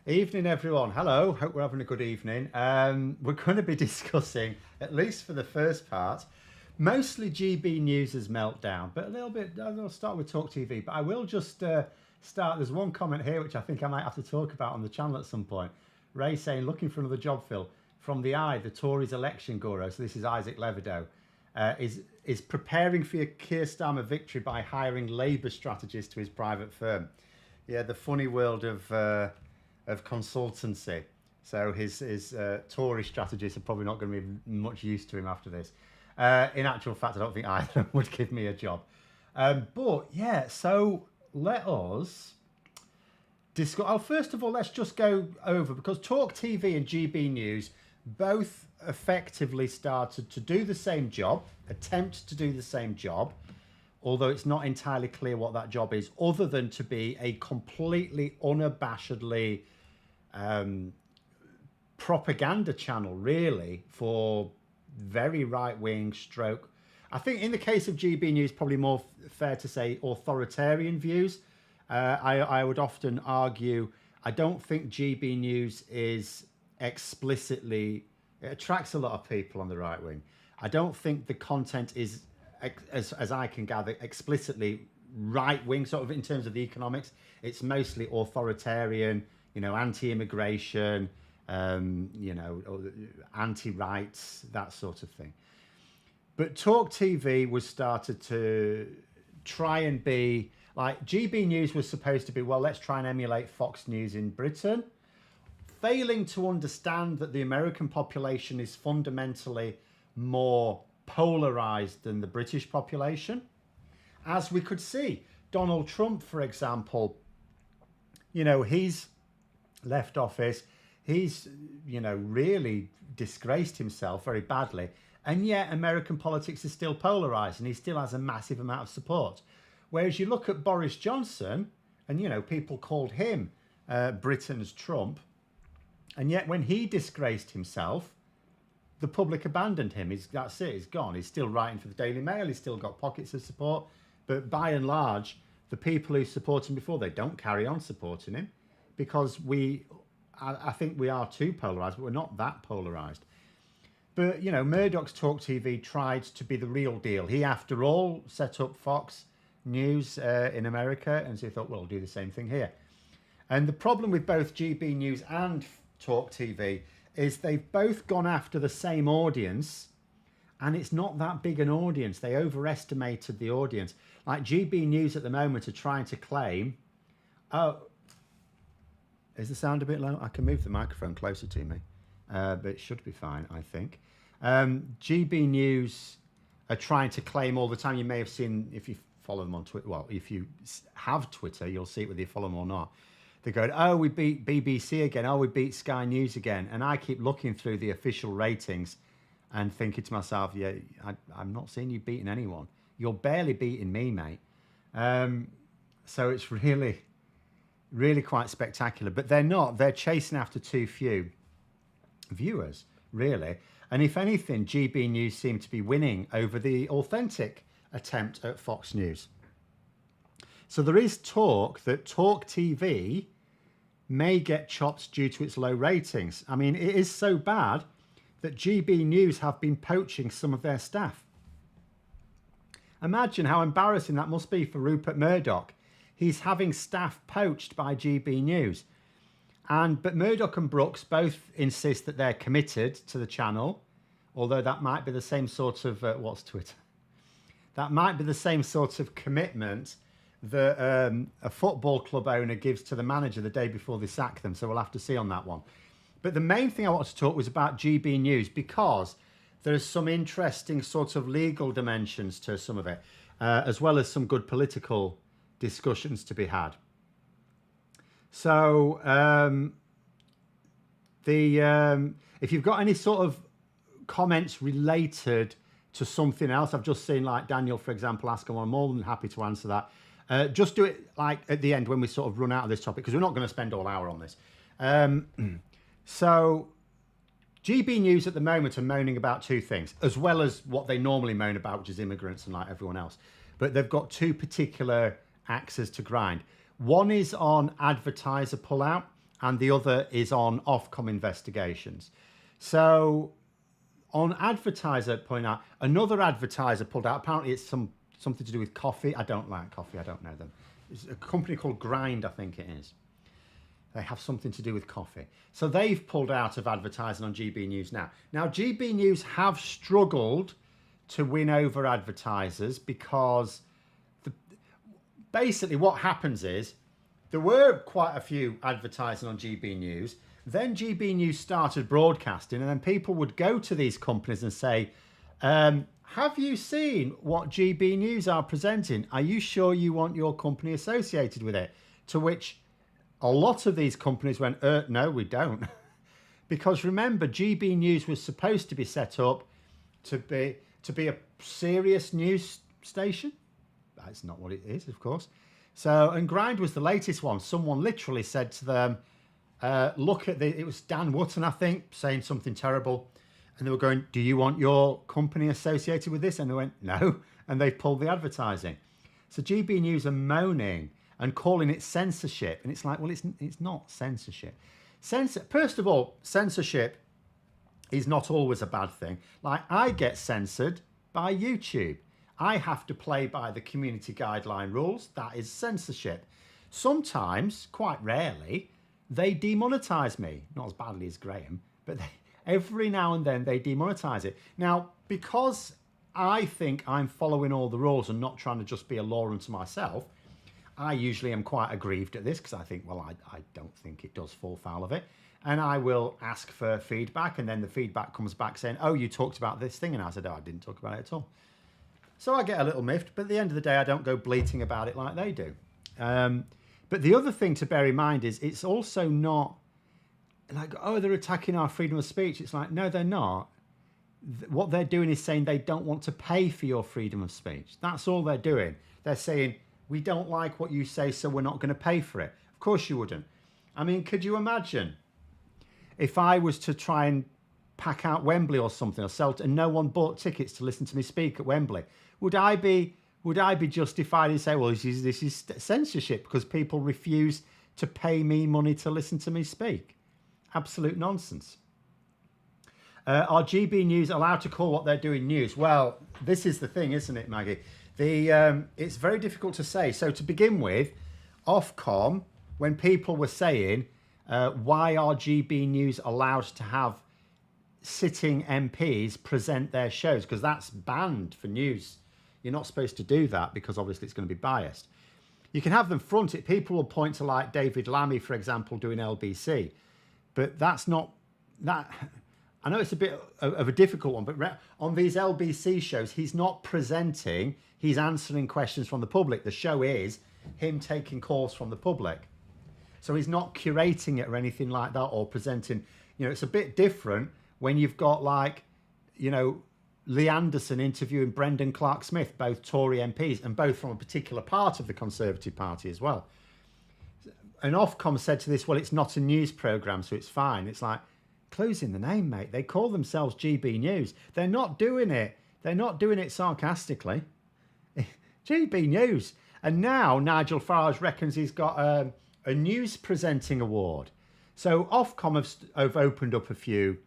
Evening, everyone. Hello. Hope we're having a good evening. We're going to be discussing, at least for the first part, mostly GB News' meltdown, but a little bit. I'll start with Talk TV, but I will just start. There's one comment here which I think I might have to talk about on the channel at some point. Ray saying, looking for another job, Phil. From the Eye, the Tories election guru. So this is Isaac Levidow. Is preparing for your Keir Starmer victory by hiring Labour strategists to his private firm. Yeah, the funny world of consultancy. So his Tory strategists are probably not going to be much use to him after this. In actual fact, I don't think either of them would give me a job. But yeah, so let us discuss. Oh, first of all, let's just go over, because Talk TV and GB News both effectively started to do the same job, attempt to do the same job, although it's not entirely clear what that job is, other than to be a completely unabashedly propaganda channel, really, for very right-wing stroke. I think in the case of GB News, probably more fair to say authoritarian views. I would often argue, I don't think GB News is explicitly, it attracts a lot of people on the right wing. I don't think the content is, as I can gather, explicitly right wing, sort of in terms of the economics. It's mostly authoritarian, anti-immigration, anti-rights, that sort of thing. But Talk TV was started to try and be like, GB News was supposed to be, well, let's try and emulate Fox News in Britain, failing to understand that the American population is fundamentally more polarized than the British population. As we could see, Donald Trump, for example, he's left office, he's, really disgraced himself very badly, and yet American politics is still polarized and he still has a massive amount of support. Whereas you look at Boris Johnson, and, people called him Britain's Trump, and yet when he disgraced himself, the public abandoned him. That's it, he's gone. He's still writing for the Daily Mail, he's still got pockets of support, but by and large, the people who supported him before, they don't carry on supporting him, because I think we are too polarised, but we're not that polarised. But, Murdoch's Talk TV tried to be the real deal. He, after all, set up Fox News in America, and so he thought, well, we'll do the same thing here. And the problem with both GB News and Talk TV is they've both gone after the same audience, and it's not that big an audience. They overestimated the audience. Like GB News at the moment are trying to claim, oh, is the sound a bit low? I can move the microphone closer to me, but it should be fine, I think. GB News are trying to claim all the time. You may have seen, if you follow them on Twitter, well, if you have Twitter, you'll see it whether you follow them or not. They're going, oh, we beat BBC again. Oh, we beat Sky News again. And I keep looking through the official ratings and thinking to myself, yeah, I'm not seeing you beating anyone. You're barely beating me, mate. So it's really, really quite spectacular. But they're not. They're chasing after too few viewers, really. And if anything, GB News seem to be winning over the authentic attempt at Fox News. So there is talk that Talk TV may get chopped due to its low ratings. I mean, it is so bad that GB News have been poaching some of their staff. Imagine how embarrassing that must be for Rupert Murdoch. He's having staff poached by GB News. But Murdoch and Brooks both insist that they're committed to the channel, although that might be the same sort of, what's Twitter? That might be the same sort of commitment that a football club owner gives to the manager the day before they sack them. So we'll have to see on that one. But the main thing I wanted to talk was about GB News, because there's some interesting sort of legal dimensions to some of it, as well as some good political discussions to be had. So if you've got any sort of comments related to something else, I've just seen like Daniel, for example, asking one. I'm more than happy to answer that. Just do it like at the end when we sort of run out of this topic, because we're not going to spend all hour on this. So GB News at the moment are moaning about two things, as well as what they normally moan about, which is immigrants and like everyone else. But they've got two particular axes to grind. One is on advertiser pullout. and the other is on OfCom investigations. So on Advertiser point out, another advertiser pulled out. Apparently it's something to do with coffee. I don't like coffee. I don't know them. It's a company called Grind, I think it is. They have something to do with coffee. So they've pulled out of advertising on GB News now. Now, GB News have struggled to win over advertisers because basically what happens is there were quite a few advertising on GB News. Then GB News started broadcasting, and then people would go to these companies and say, have you seen what GB News are presenting? Are you sure you want your company associated with it? To which a lot of these companies went, no, we don't. Because remember, GB News was supposed to be set up to be a serious news station. That's not what it is, of course. So, and Grind was the latest one. Someone literally said to them, look at it was Dan Wootton, I think, saying something terrible. And they were going, do you want your company associated with this? And they went, no. And they pulled the advertising. So GB News are moaning and calling it censorship. And it's like, well, it's not censorship. First of all, censorship is not always a bad thing. Like, I get censored by YouTube. I have to play by the community guideline rules. That is censorship. Sometimes, quite rarely, they demonetize me. Not as badly as Graham, but every now and then they demonetize it. Now, because I think I'm following all the rules and not trying to just be a law unto myself, I usually am quite aggrieved at this because I think, well, I don't think it does fall foul of it. And I will ask for feedback, and then the feedback comes back saying, oh, you talked about this thing. And I said, oh, I didn't talk about it at all. So I get a little miffed, but at the end of the day, I don't go bleating about it like they do. But the other thing to bear in mind is it's also not like, oh, they're attacking our freedom of speech. It's like, no, they're not. What they're doing is saying they don't want to pay for your freedom of speech. That's all they're doing. They're saying, we don't like what you say, so we're not going to pay for it. Of course you wouldn't. I mean, could you imagine if I was to try and pack out Wembley or something, or sell it, and no one bought tickets to listen to me speak at Wembley? Would I be justified in saying, well, this is censorship because people refuse to pay me money to listen to me speak? Absolute nonsense. Are GB News allowed to call what they're doing news? Well, this is the thing, isn't it, Maggie? It's very difficult to say. So to begin with, OfCom, when people were saying, why are GB News allowed to have sitting MPs present their shows? Because that's banned for news. You're not supposed to do that because obviously it's going to be biased. You can have them front it. People will point to like David Lammy, for example, doing LBC. But that's not that. I know it's a bit of a difficult one, but on these LBC shows, he's not presenting, he's answering questions from the public. The show is him taking calls from the public. So he's not curating it or anything like that or presenting. You know, it's a bit different when you've got like, you know, Lee Anderson interviewing Brendan Clark-Smith, both Tory MPs and both from a particular part of the Conservative Party as well. And Ofcom said to this, well, it's not a news programme, so it's fine. It's like, closing the name, mate. They call themselves GB News. They're not doing it. They're not doing it sarcastically. GB News. And now Nigel Farage reckons he's got a news presenting award. So Ofcom have opened up a few,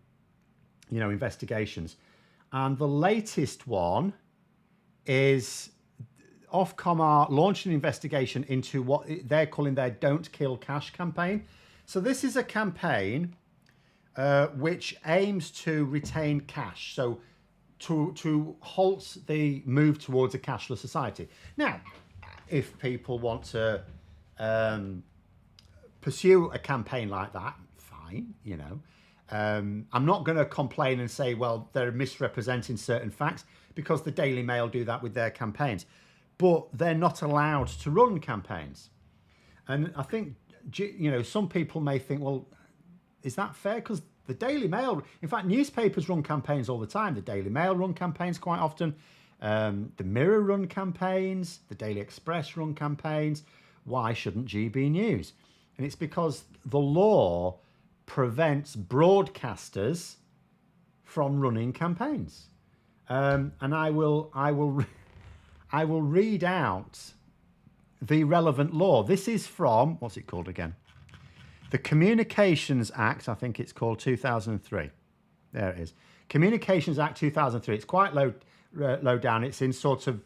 you know, investigations. And the latest one is Ofcom are launching an investigation into what they're calling their Don't Kill Cash campaign. So this is a campaign which aims to retain cash, so to halt the move towards a cashless society. Now, if people want to pursue a campaign like that, fine, you know. I'm not going to complain and say, well, they're misrepresenting certain facts, because the Daily Mail do that with their campaigns. But they're not allowed to run campaigns. And I think, you know, some people may think, well, is that fair? Because the Daily Mail, in fact, newspapers run campaigns all the time. The Daily Mail run campaigns quite often. The Mirror run campaigns. The Daily Express run campaigns. Why shouldn't GB News? And it's because the law prevents broadcasters from running campaigns. And I will read out the relevant law. This is from, what's it called again? The Communications Act, I think it's called 2003. There it is. Communications Act 2003. It's quite low down. It's in sort of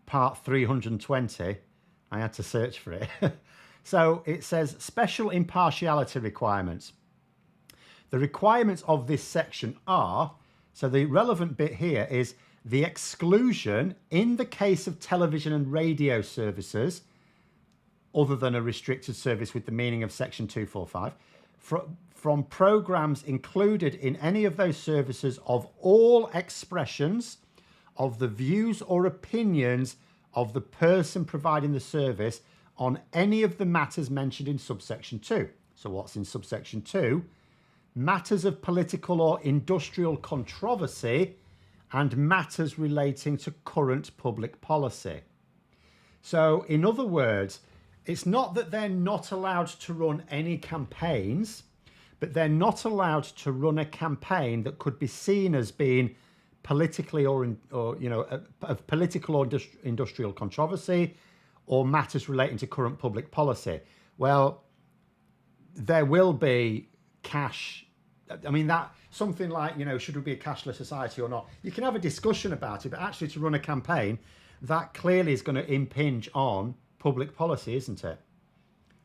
part 320. I had to search for it. So it says special impartiality requirements. The requirements of this section are, so the relevant bit here is the exclusion in the case of television and radio services, other than a restricted service with the meaning of section 245, from programs included in any of those services of all expressions of the views or opinions of the person providing the service on any of the matters mentioned in subsection 2. So what's in subsection 2? Matters of political or industrial controversy and matters relating to current public policy. So in other words, it's not that they're not allowed to run any campaigns, but they're not allowed to run a campaign that could be seen as being politically or of political or industrial controversy or matters relating to current public policy. Well, there will be cash. I mean, that something like, should we be a cashless society or not? You can have a discussion about it, but actually to run a campaign, that clearly is going to impinge on public policy, isn't it?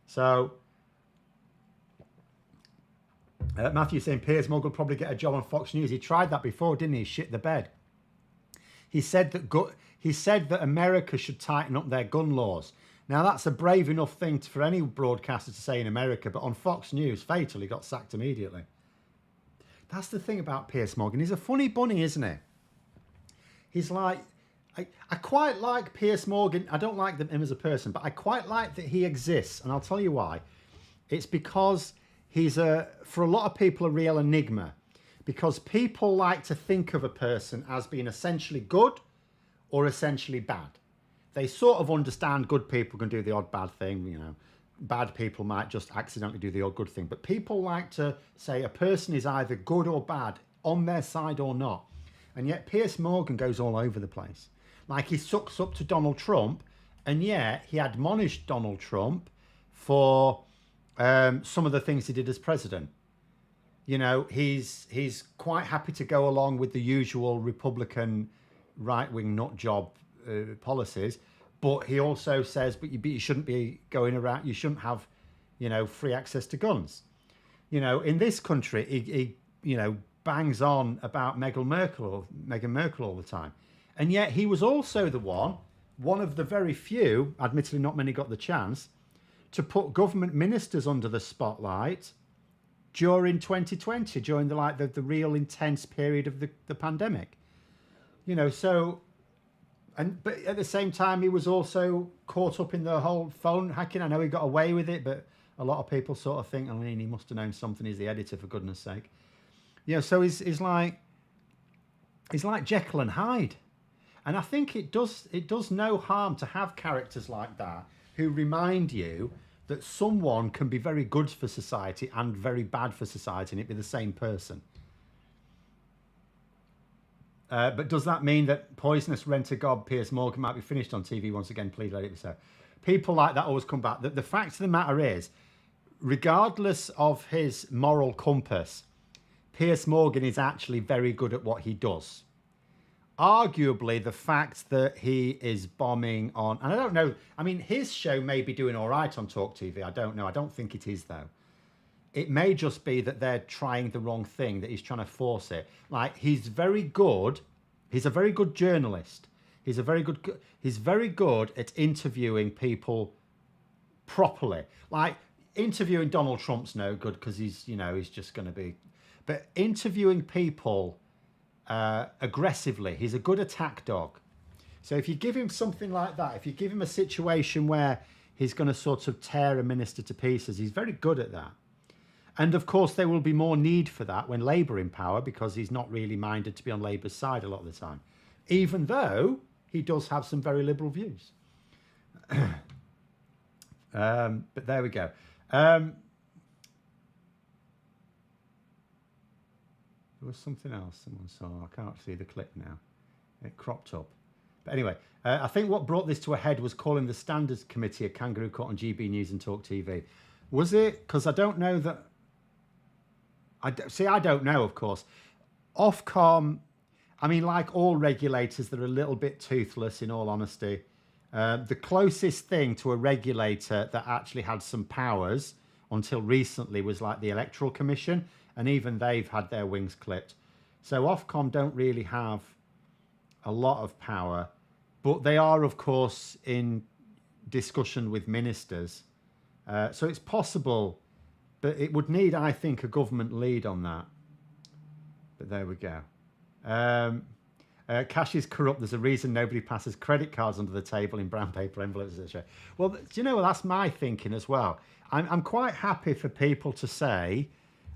So, Matthew saying Piers Morgan will probably get a job on Fox News. He tried that before, didn't he? Shit the bed. He said that America should tighten up their gun laws. Now, that's a brave enough thing for any broadcaster to say in America, but on Fox News, fatally got sacked immediately. That's the thing about Piers Morgan. He's a funny bunny, isn't he? He's like, I quite like Piers Morgan. I don't like him as a person, but I quite like that he exists. And I'll tell you why. It's because he's, for a lot of people, a real enigma. Because people like to think of a person as being essentially good or essentially bad. They sort of understand good people can do the odd bad thing, Bad people might just accidentally do the odd good thing. But people like to say a person is either good or bad, on their side or not. And yet Piers Morgan goes all over the place. Like, he sucks up to Donald Trump, and yet he admonished Donald Trump for some of the things he did as president. He's quite happy to go along with the usual Republican right-wing nut job policies, but he also says, but you shouldn't be going around, you shouldn't have, free access to guns. In this country, he bangs on about Meghan Merkel all the time. And yet he was also the one of the very few, admittedly not many got the chance, to put government ministers under the spotlight during 2020, during the real intense period of the pandemic. But at the same time, he was also caught up in the whole phone hacking. I know he got away with it, but a lot of people sort of think, he must have known something. He's the editor, for goodness sake. So he's like Jekyll and Hyde. And I think it does no harm to have characters like that who remind you that someone can be very good for society and very bad for society, and it be the same person. But does that mean that poisonous rent-a-god Piers Morgan might be finished on TV once again? Please let it be so. People like that always come back. The fact of the matter is, regardless of his moral compass, Piers Morgan is actually very good at what he does. Arguably, the fact that he is bombing on... And I don't know. His show may be doing all right on TalkTV. I don't know. I don't think it is, though. It may just be that they're trying the wrong thing, that he's trying to force it. Like, he's very good. He's a very good journalist. He's very good at interviewing people properly. Like, interviewing Donald Trump's no good because he's just going to be... But interviewing people aggressively, he's a good attack dog. So if you give him something like that, if you give him a situation where he's going to sort of tear a minister to pieces, he's very good at that. And of course, there will be more need for that when Labour in power, because he's not really minded to be on Labour's side a lot of the time, even though he does have some very liberal views. But there we go. There was something else someone saw. I can't see the clip now. It cropped up. But anyway, I think what brought this to a head was calling the Standards Committee a kangaroo court on GB News and TalkTV. Was it? Because I don't know that. I don't know, of course. Ofcom, I mean, like all regulators, they're a little bit toothless, in all honesty. The closest thing to a regulator that actually had some powers until recently was like the Electoral Commission, and even they've had their wings clipped. So Ofcom don't really have a lot of power, but they are, of course, in discussion with ministers. So it's possible, but it would need, I think, a government lead on that. But there we go. Cash is corrupt. There's a reason nobody passes credit cards under the table in brown paper envelopes. Well, do you know, that's my thinking as well. I'm quite happy for people to say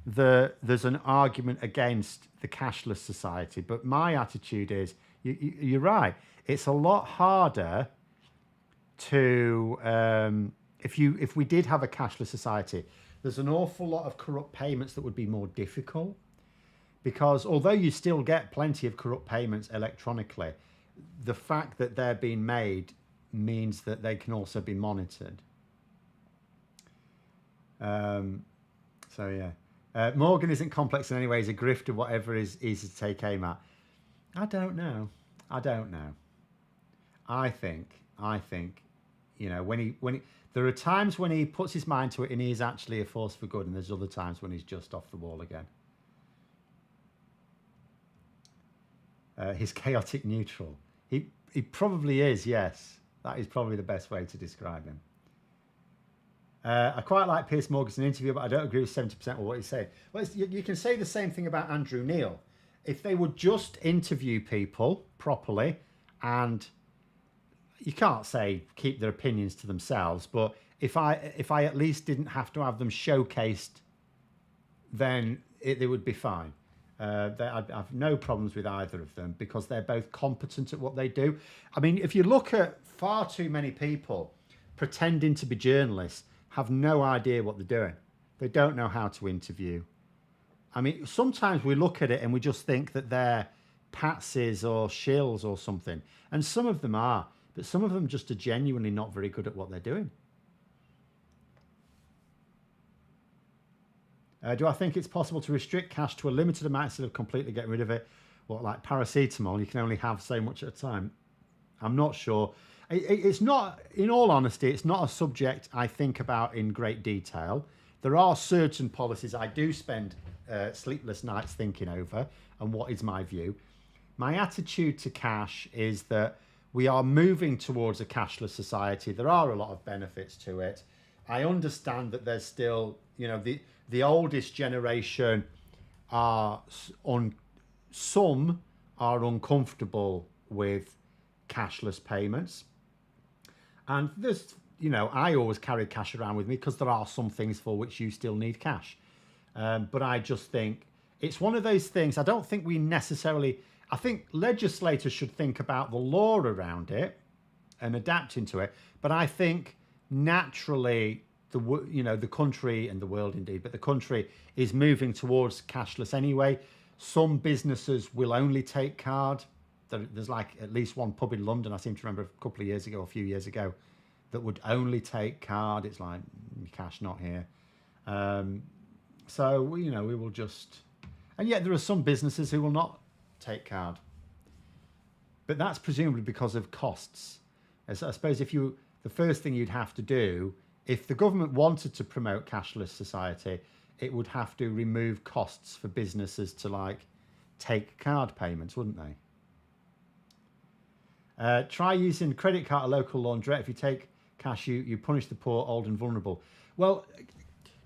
that there's an argument against the cashless society, but my attitude is, you're right. It's a lot harder to, if we did have a cashless society, there's an awful lot of corrupt payments that would be more difficult. Because although you still get plenty of corrupt payments electronically, the fact that they're being made means that they can also be monitored. So yeah, Morgan isn't complex in any way. He's a grifter, whatever is easy to take aim at. I don't know. I think, you know, when he there are times when he puts his mind to it and he is actually a force for good, and there's other times when he's just off the wall again. He's chaotic neutral. He probably is, yes. That is probably the best way to describe him. I quite like Piers Morgan's interview, but I don't agree with 70% of what he's saying. Well, you can say the same thing about Andrew Neil. If they would just interview people properly, and you can't say keep their opinions to themselves, but if I at least didn't have to have them showcased, then they would be fine. I have no problems with either of them because they're both competent at what they do. I mean, if you look at far too many people pretending to be journalists, have no idea what they're doing. They don't know how to interview. I mean, sometimes we look at it and we just think that they're patsies or shills or something. And some of them are, but some of them just are genuinely not very good at what they're doing. Do I think it's possible to restrict cash to a limited amount instead of completely getting rid of it? What, like paracetamol, you can only have so much at a time? I'm not sure. It's not, in all honesty, it's not a subject I think about in great detail. There are certain policies I do spend sleepless nights thinking over, and what is my view. My attitude to cash is that we are moving towards a cashless society. There are a lot of benefits to it. I understand that there's still, you know, the oldest generation some are uncomfortable with cashless payments. And there's, you know, I always carry cash around with me because there are some things for which you still need cash. But I just think it's one of those things. I don't think we necessarily, I think legislators should think about the law around it and adapting to it. But I think naturally, the country and the world indeed, but the country is moving towards cashless anyway. Some businesses will only take card. There's like at least one pub in London, I seem to remember a couple of years ago, a few years ago, that would only take card. It's like cash not here. So, you know, we will just, and yet there are some businesses who will not take card. But that's presumably because of costs. As I suppose the first thing you'd have to do, if the government wanted to promote cashless society, it would have to remove costs for businesses to like take card payments, wouldn't they? Try using credit card at a local laundrette. If you take cash, you punish the poor, old and vulnerable. Well, do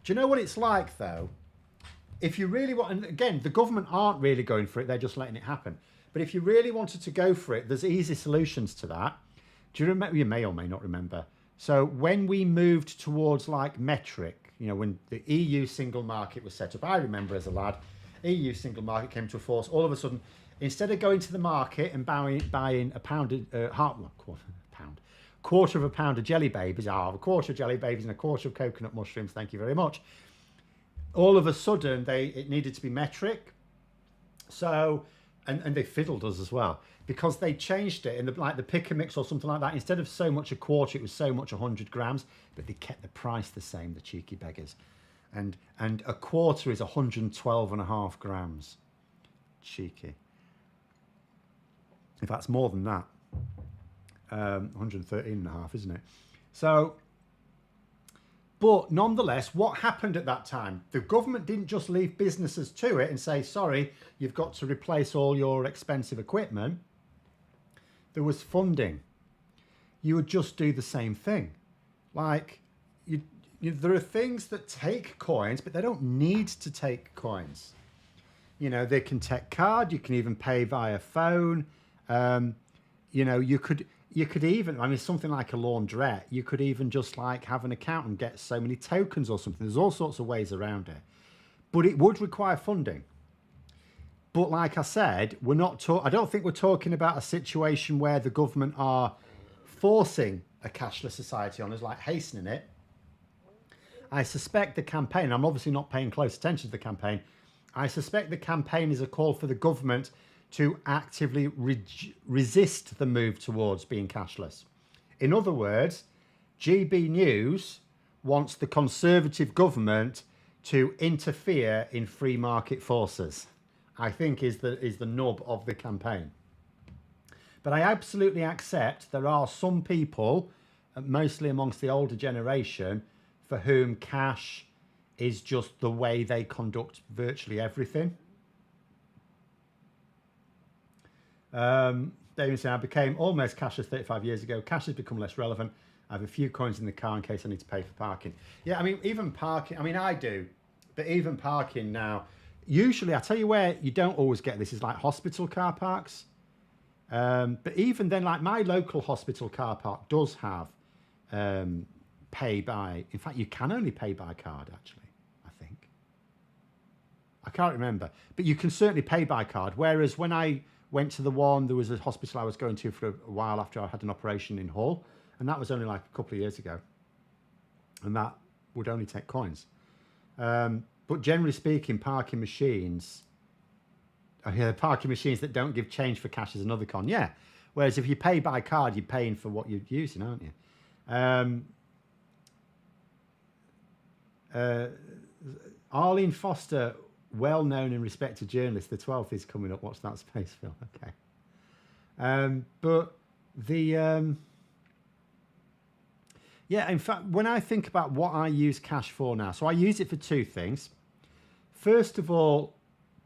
you know what it's like though? If you really want, and again, the government aren't really going for it, they're just letting it happen. But if you really wanted to go for it, there's easy solutions to that. Do you remember? You may or may not remember. So when we moved towards like metric, you know, when the EU single market was set up, I remember as a lad, EU single market came to force. All of a sudden, instead of going to the market and buying a quarter of a pound of jelly babies, a quarter of jelly babies and a quarter of coconut mushrooms, thank you very much. All of a sudden, it needed to be metric. So and they fiddled us as well, because they changed it in the pick and mix or something like that. Instead of so much a quarter, it was so much 100 grams, but they kept the price the same, the cheeky beggars. And a quarter is 112.5 grams. Cheeky. If that's more than that, 113.5, isn't it? So, but nonetheless, what happened at that time? The government didn't just leave businesses to it and say, sorry, you've got to replace all your expensive equipment. There was funding. You would just do the same thing. Like, there are things that take coins, but they don't need to take coins. You know, they can take card. You can even pay via phone. You know, you could even, I mean, something like a laundrette, you could even just like have an account and get so many tokens or something. There's all sorts of ways around it, but it would require funding. But like I said, I don't think we're talking about a situation where the government are forcing a cashless society on us, like hastening it. I suspect the campaign, I'm obviously not paying close attention to the campaign, I suspect the campaign is a call for the government to actively resist the move towards being cashless. In other words, GB News wants the Conservative government to interfere in free market forces, I think is the nub of the campaign. But I absolutely accept there are some people, mostly amongst the older generation, for whom cash is just the way they conduct virtually everything. David said, I became almost cashless 35 years ago. Cash has become less relevant. I have a few coins in the car in case I need to pay for parking. Yeah, I mean, even parking, I mean, I do, but even parking now, usually, I tell you where you don't always get this is like hospital car parks. But even then, like my local hospital car park does have pay by, in fact, you can only pay by card, actually, I think. I can't remember, but you can certainly pay by card. Whereas when I went to the one, there was a hospital I was going to for a while after I had an operation in Hull, and that was only like a couple of years ago, and that would only take coins. But generally speaking, parking machines that don't give change for cash is another con. Yeah, whereas if you pay by card, you're paying for what you're using, aren't you? Arlene Foster, well-known and respected journalist. The 12th is coming up. Watch that space, Phil. Okay. But the... yeah, in fact, when I think about what I use cash for now, so I use it for two things. First of all,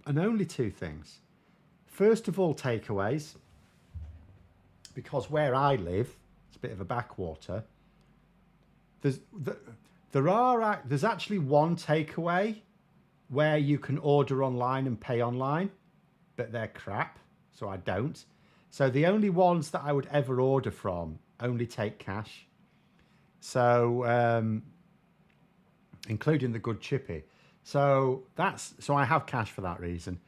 and only two things. First of all, takeaways. Because where I live, it's a bit of a backwater. There's actually one takeaway where you can order online and pay online, but they're crap, so I don't. So the only ones that I would ever order from only take cash. So, including the good chippy. So I have cash for that reason.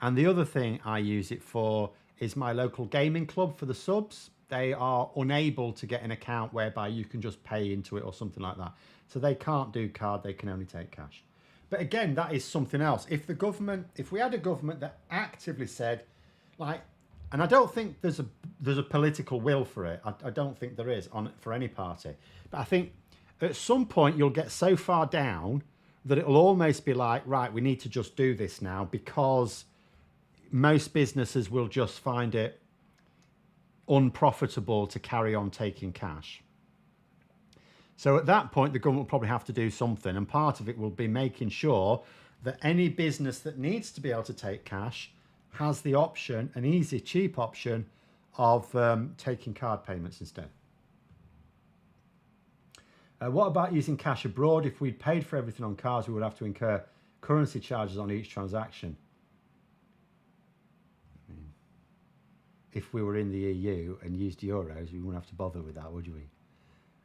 And the other thing I use it for is my local gaming club for the subs. They are unable to get an account whereby you can just pay into it or something like that. So they can't do card, they can only take cash. But again, that is something else. If we had a government that actively said, like, and I don't think there's a political will for it. I don't think there is for any party. But I think at some point you'll get so far down that it'll almost be like, right, we need to just do this now, because most businesses will just find it unprofitable to carry on taking cash. So at that point, the government will probably have to do something, and part of it will be making sure that any business that needs to be able to take cash has the option, an easy, cheap option of taking card payments instead. What about using cash abroad? If we'd paid for everything on cards, we would have to incur currency charges on each transaction. If we were in the EU and used euros, we wouldn't have to bother with that, would we?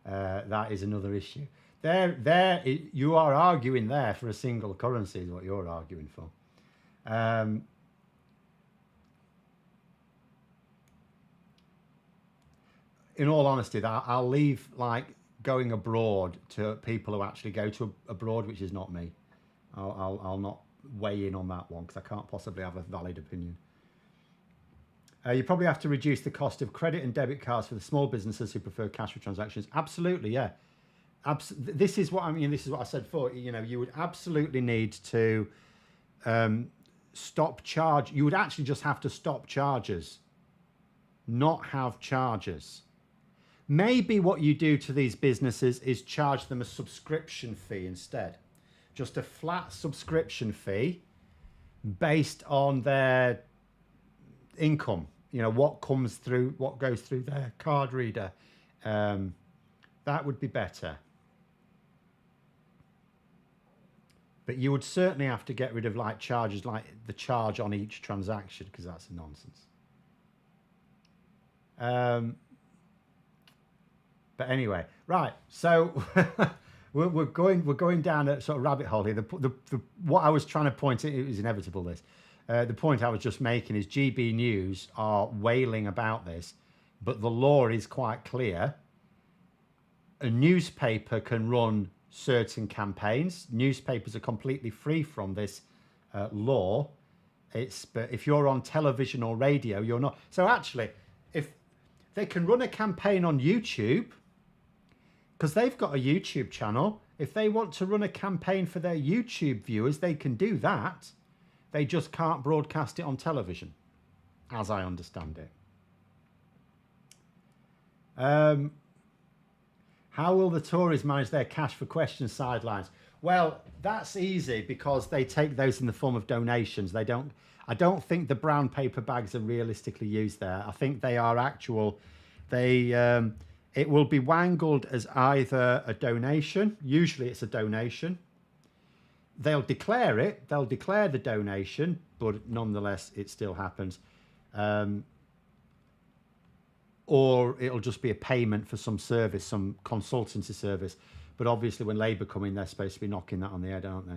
That is another issue. You are arguing there for a single currency is what you're arguing for. In all honesty, I'll leave like going abroad to people who actually go to abroad, which is not me. I'll not weigh in on that one because I can't possibly have a valid opinion. You probably have to reduce the cost of credit and debit cards for the small businesses who prefer cash for transactions. Absolutely, yeah. This is what I mean. This is what I said before. You know, you would absolutely need to stop charge. You would actually just have to stop charges, not have charges. Maybe what you do to these businesses is charge them a subscription fee instead. Just a flat subscription fee based on their income. You know, what comes through, what goes through their card reader. That would be better. But you would certainly have to get rid of like charges, like the charge on each transaction, because that's a nonsense. But anyway, right. So we're going down a sort of rabbit hole here. What I was trying to point out, it was inevitable. This the point I was just making is GB News are wailing about this, but the law is quite clear. A newspaper can run certain campaigns. Newspapers are completely free from this law. But if you're on television or radio, you're not. So actually, if they can run a campaign on YouTube, because they've got a YouTube channel, if they want to run a campaign for their YouTube viewers, they can do that. They just can't broadcast it on television, as I understand it. How will the Tories manage their cash for questions sidelines? Well, that's easy because they take those in the form of donations. I don't think the brown paper bags are realistically used there. I think they are actual. It will be wangled as either a donation. Usually it's a donation. They'll declare it. They'll declare the donation, but nonetheless, it still happens. Or it'll just be a payment for some service, some consultancy service. But obviously when Labour come in, they're supposed to be knocking that on the head, aren't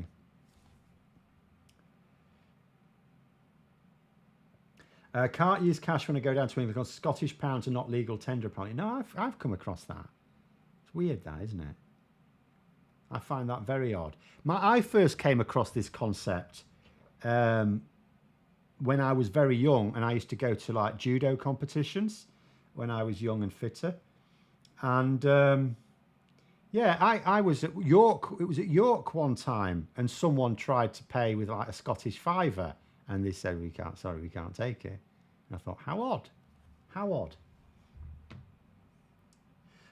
they? Can't use cash when I go down to England because Scottish pounds are not legal tender apparently. No, I've come across that. It's weird that, isn't it? I find that very odd. I first came across this concept when I was very young, and I used to go to like judo competitions when I was young and fitter. And yeah, I was at York. It was at York one time, and someone tried to pay with like a Scottish fiver, and they said, we can't take it. And I thought, how odd.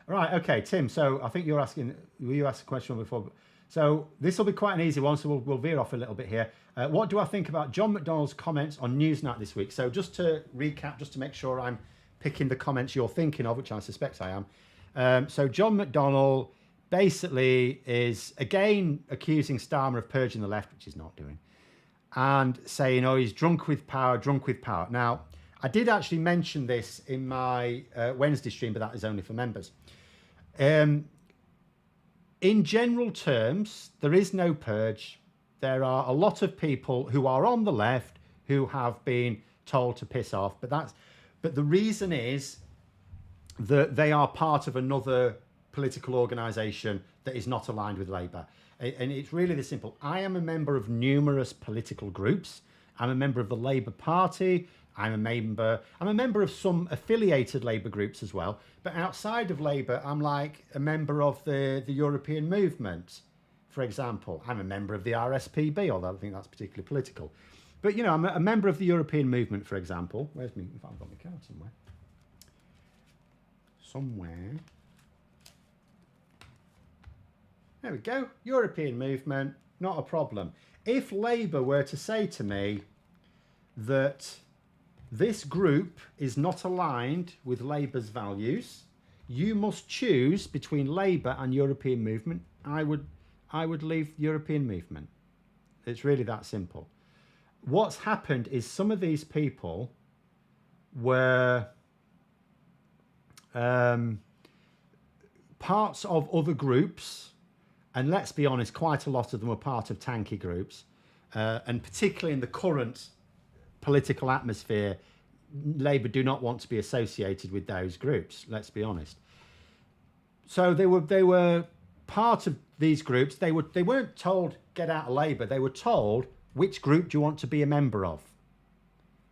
All right, okay, Tim. So I think you asked a question before. So this will be quite an easy one, so we'll veer off a little bit here. What do I think about John McDonnell's comments on Newsnight this week? So just to recap, just to make sure I'm picking the comments you're thinking of, which I suspect I am. So John McDonnell basically is, again, accusing Starmer of purging the left, which he's not doing, and saying, oh, he's drunk with power. Now, I did actually mention this in my Wednesday stream, but that is only for members. In general terms, there is no purge. There are a lot of people who are on the left who have been told to piss off, but the reason is that they are part of another political organisation that is not aligned with Labour. And it's really this simple. I am a member of numerous political groups. I'm a member of the Labour Party. I'm a member of some affiliated Labour groups as well. But outside of Labour, I'm like a member of the European movement, for example. I'm a member of the RSPB, although I don't think that's particularly political. But, you know, I'm a member of the European movement, for example. Where's me? In fact, I've got my card somewhere. There we go. European movement, not a problem. If Labour were to say to me that this group is not aligned with Labour's values, you must choose between Labour and European movement, I would leave European movement. It's really that simple. What's happened is some of these people were parts of other groups, and let's be honest, quite a lot of them were part of tanky groups, and particularly in the current political atmosphere, Labour do not want to be associated with those groups, let's be honest. So they were part of these groups. They weren't told get out of Labour. They were told which group do you want to be a member of.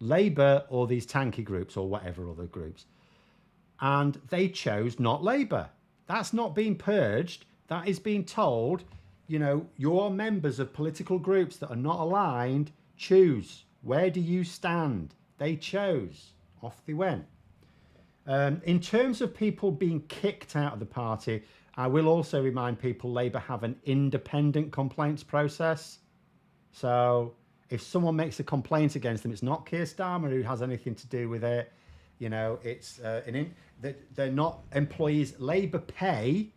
Labour or these tanky groups or whatever other groups. And they chose not Labour. That's not being purged. That is being told, you know, your members of political groups that are not aligned, choose. Where do you stand? They chose. Off they went. In terms of people being kicked out of the party, I will also remind people Labour have an independent complaints process. So if someone makes a complaint against them, it's not Keir Starmer who has anything to do with it. You know, it's they're not employees. Labour pay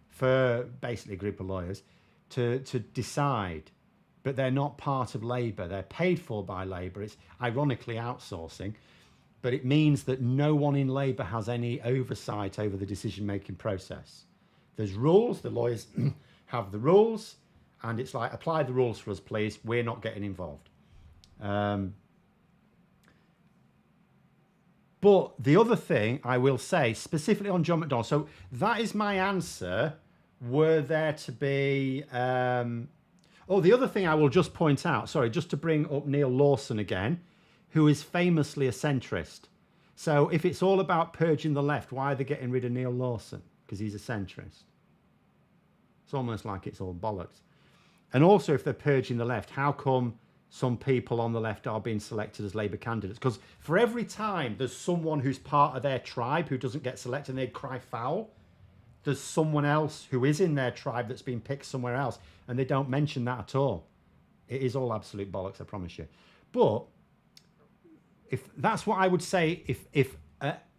for basically a group of lawyers to decide, but they're not part of Labour. They're paid for by Labour. It's ironically outsourcing, but it means that no one in Labour has any oversight over the decision-making process. There's rules. The lawyers have the rules, and it's like, apply the rules for us, please. We're not getting involved. But the other thing I will say, specifically on John McDonnell, so that is my answer. Were there to be... the other thing I will just point out, sorry, just to bring up Neil Lawson again, who is famously a centrist. So if it's all about purging the left, why are they getting rid of Neil Lawson? Because he's a centrist. It's almost like it's all bollocks. And also, if they're purging the left, how come some people on the left are being selected as Labour candidates? Because for every time there's someone who's part of their tribe who doesn't get selected and they cry foul, there's someone else who is in their tribe that's been picked somewhere else, and they don't mention that at all. It is all absolute bollocks, I promise you. But if that's what I would say, if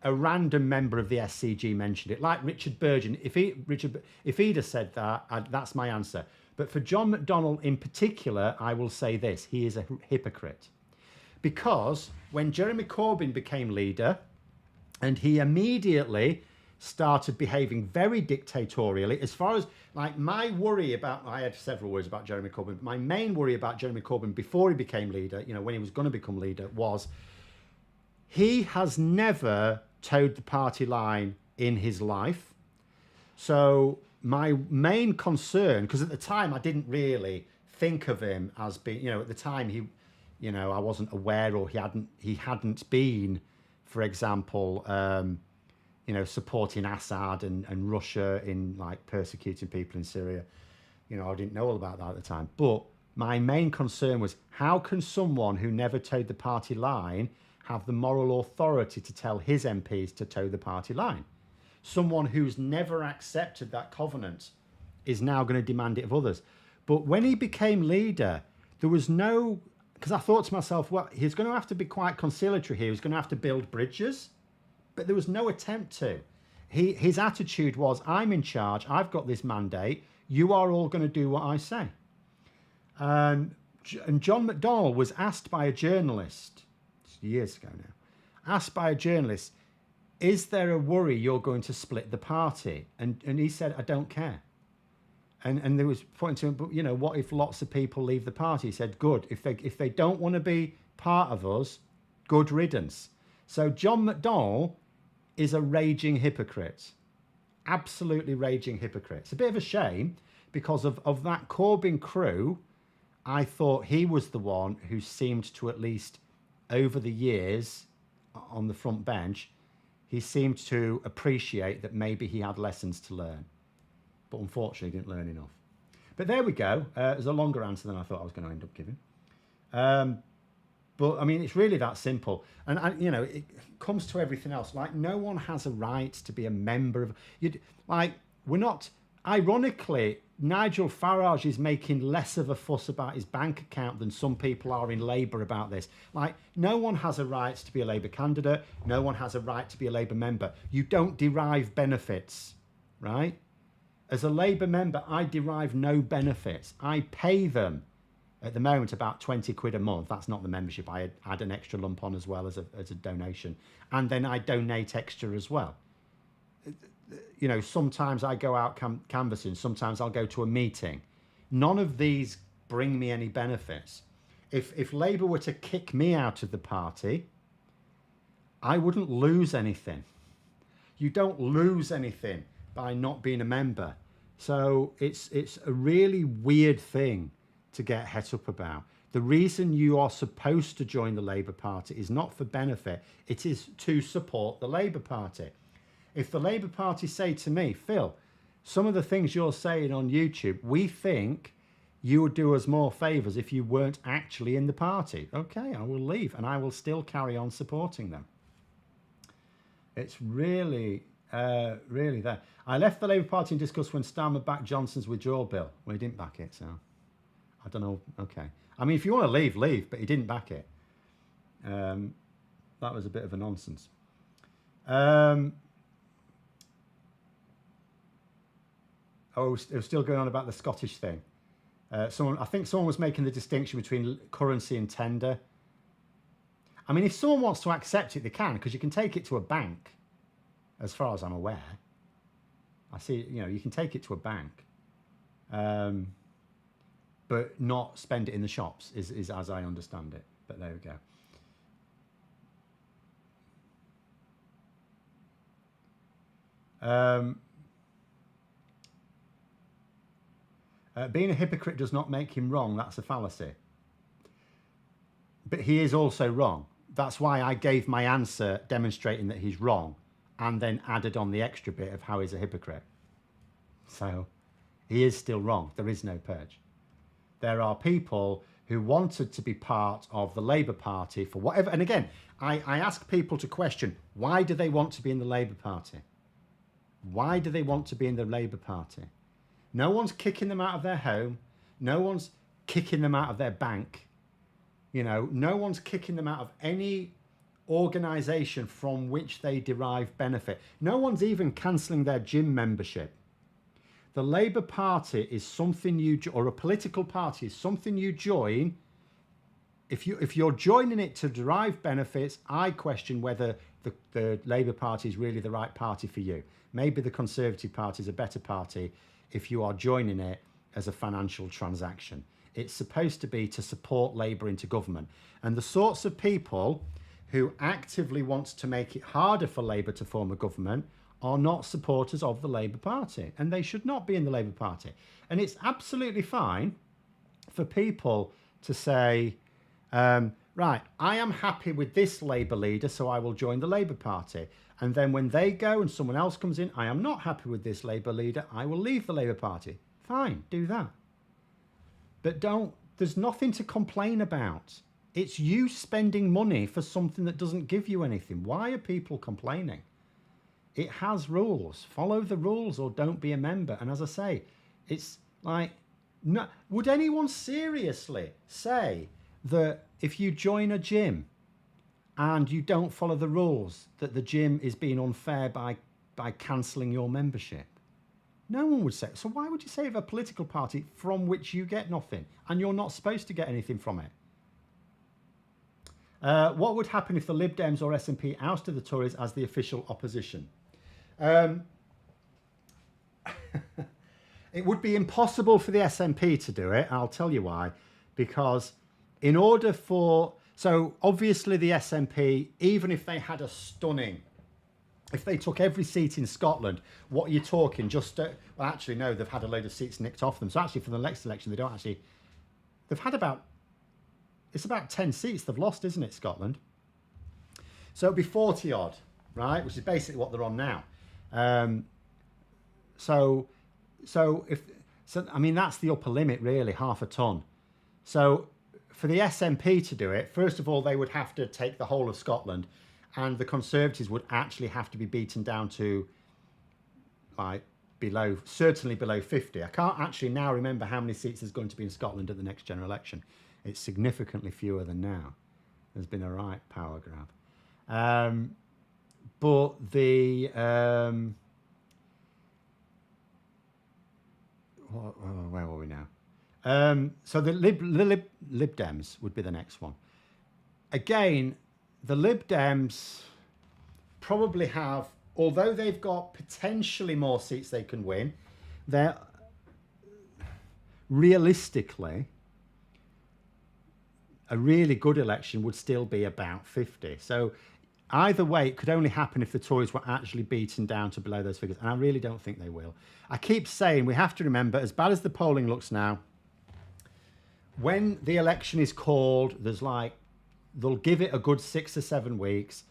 a random member of the SCG mentioned it, like Richard Burgon, if he'd have said that, that's my answer. But for John McDonnell in particular, I will say this: he is a hypocrite. Because when Jeremy Corbyn became leader, and he immediately started behaving very dictatorially, as far as, like, my worry about, I had several worries about Jeremy Corbyn, but my main worry about Jeremy Corbyn before he became leader, you know, when he was going to become leader, was he has never towed the party line in his life. So my main concern, because at the time I didn't really think of him as being, you know, at the time he, you know, I wasn't aware, or he hadn't been, for example, you know, supporting Assad and Russia in, like, persecuting people in Syria. You know, I didn't know all about that at the time. But my main concern was, how can someone who never towed the party line have the moral authority to tell his MPs to toe the party line? Someone who's never accepted that covenant is now going to demand it of others. But when he became leader, there was no... Because I thought to myself, well, he's going to have to be quite conciliatory here. He's going to have to build bridges. But there was no attempt to. His attitude was, I'm in charge. I've got this mandate. You are all going to do what I say. And John McDonnell was asked by a journalist, years ago now, asked by a journalist, is there a worry you're going to split the party? And he said, I don't care. And there was pointing to him, but, you know, what if lots of people leave the party? He said, good. If they don't want to be part of us, good riddance. So John McDonnell is a raging hypocrite. Absolutely raging hypocrite. It's a bit of a shame, because of that Corbyn crew, I thought he was the one who seemed to, at least over the years on the front bench, he seemed to appreciate that maybe he had lessons to learn. But unfortunately, didn't learn enough. But there we go. There's a longer answer than I thought I was going to end up giving. But, I mean, it's really that simple. And, you know, it comes to everything else. Like, no one has a right to be a member of... Like, we're not... Ironically, Nigel Farage is making less of a fuss about his bank account than some people are in Labour about this. Like, no one has a right to be a Labour candidate. No one has a right to be a Labour member. You don't derive benefits, right? As a Labour member, I derive no benefits. I pay them at the moment about 20 quid a month. That's not the membership. I add an extra lump on as well as a donation. And then I donate extra as well. You know, sometimes I go out canvassing. Sometimes I'll go to a meeting. None of these bring me any benefits. If Labour were to kick me out of the party, I wouldn't lose anything. You don't lose anything by not being a member. So it's a really weird thing to get het up about. The reason you are supposed to join the Labour Party is not for benefit, it is to support the Labour Party. If the Labour Party say to me, Phil, some of the things you're saying on YouTube, we think you would do us more favours if you weren't actually in the party. Okay, I will leave and I will still carry on supporting them. It's really, really there. I left the Labour Party in disgust when Starmer backed Johnson's withdrawal bill. Well, he didn't back it, so I don't know. Okay. I mean, if you want to leave, leave, but he didn't back it. That was a bit of a nonsense. Oh, it was still going on about the Scottish thing. I think someone was making the distinction between currency and tender. I mean, if someone wants to accept it, they can, because you can take it to a bank, as far as I'm aware. I see, you can take it to a bank, but not spend it in the shops, is as I understand it. But there we go. Being a hypocrite does not make him wrong. That's a fallacy. But he is also wrong. That's why I gave my answer demonstrating that he's wrong and then added on the extra bit of how he's a hypocrite. So he is still wrong. There is no purge. There are people who wanted to be part of the Labour Party for whatever. And again, I ask people to question, why do they want to be in the Labour Party? Why do they want to be in the Labour Party? No one's kicking them out of their home. No one's kicking them out of their bank. No one's kicking them out of any organisation from which they derive benefit. No one's even cancelling their gym membership. The Labour Party is something or a political party is something you join. If you're joining it to derive benefits, I question whether the Labour Party is really the right party for you. Maybe the Conservative Party is a better party if you are joining it as a financial transaction. It's supposed to be to support Labour into government. And the sorts of people who actively want to make it harder for Labour to form a government are not supporters of the Labour Party. And they should not be in the Labour Party. And it's absolutely fine for people to say, right, I am happy with this Labour leader, so I will join the Labour Party. And then when they go and someone else comes in, I am not happy with this Labour leader, I will leave the Labour Party. Fine, do that. But there's nothing to complain about. It's you spending money for something that doesn't give you anything. Why are people complaining? It has rules. Follow the rules or don't be a member. And as I say, it's like, no, would anyone seriously say that if you join a gym and you don't follow the rules, that the gym is being unfair by cancelling your membership? No one would say. So why would you say of a political party from which you get nothing and you're not supposed to get anything from it? What would happen if the Lib Dems or SNP ousted the Tories as the official opposition? It would be impossible for the SNP to do it. I'll tell you why. Because in order for... So obviously the SNP, even if they had a stunning... If they took every seat in Scotland, what you're talking just... well, actually, no, they've had a load of seats nicked off them. So actually, for the next election, they don't actually... They've had about... It's about 10 seats they've lost, isn't it, Scotland? So it'd be 40 odd, right? Which is basically what they're on now. So I mean, that's the upper limit, really, half a ton. So for the SNP to do it, first of all, they would have to take the whole of Scotland, and the Conservatives would actually have to be beaten down to like certainly below 50. I can't actually now remember how many seats there's going to be in Scotland at the next general election. It's significantly fewer than now. There's been a right power grab. But the... where were we now? So the Lib Dems would be the next one. Again, the Lib Dems probably have, although they've got potentially more seats they can win, they're realistically... a really good election would still be about 50. So either way, it could only happen if the Tories were actually beaten down to below those figures. And I really don't think they will. I keep saying we have to remember, as bad as the polling looks now, when the election is called, they'll give it a good 6 or 7 weeks,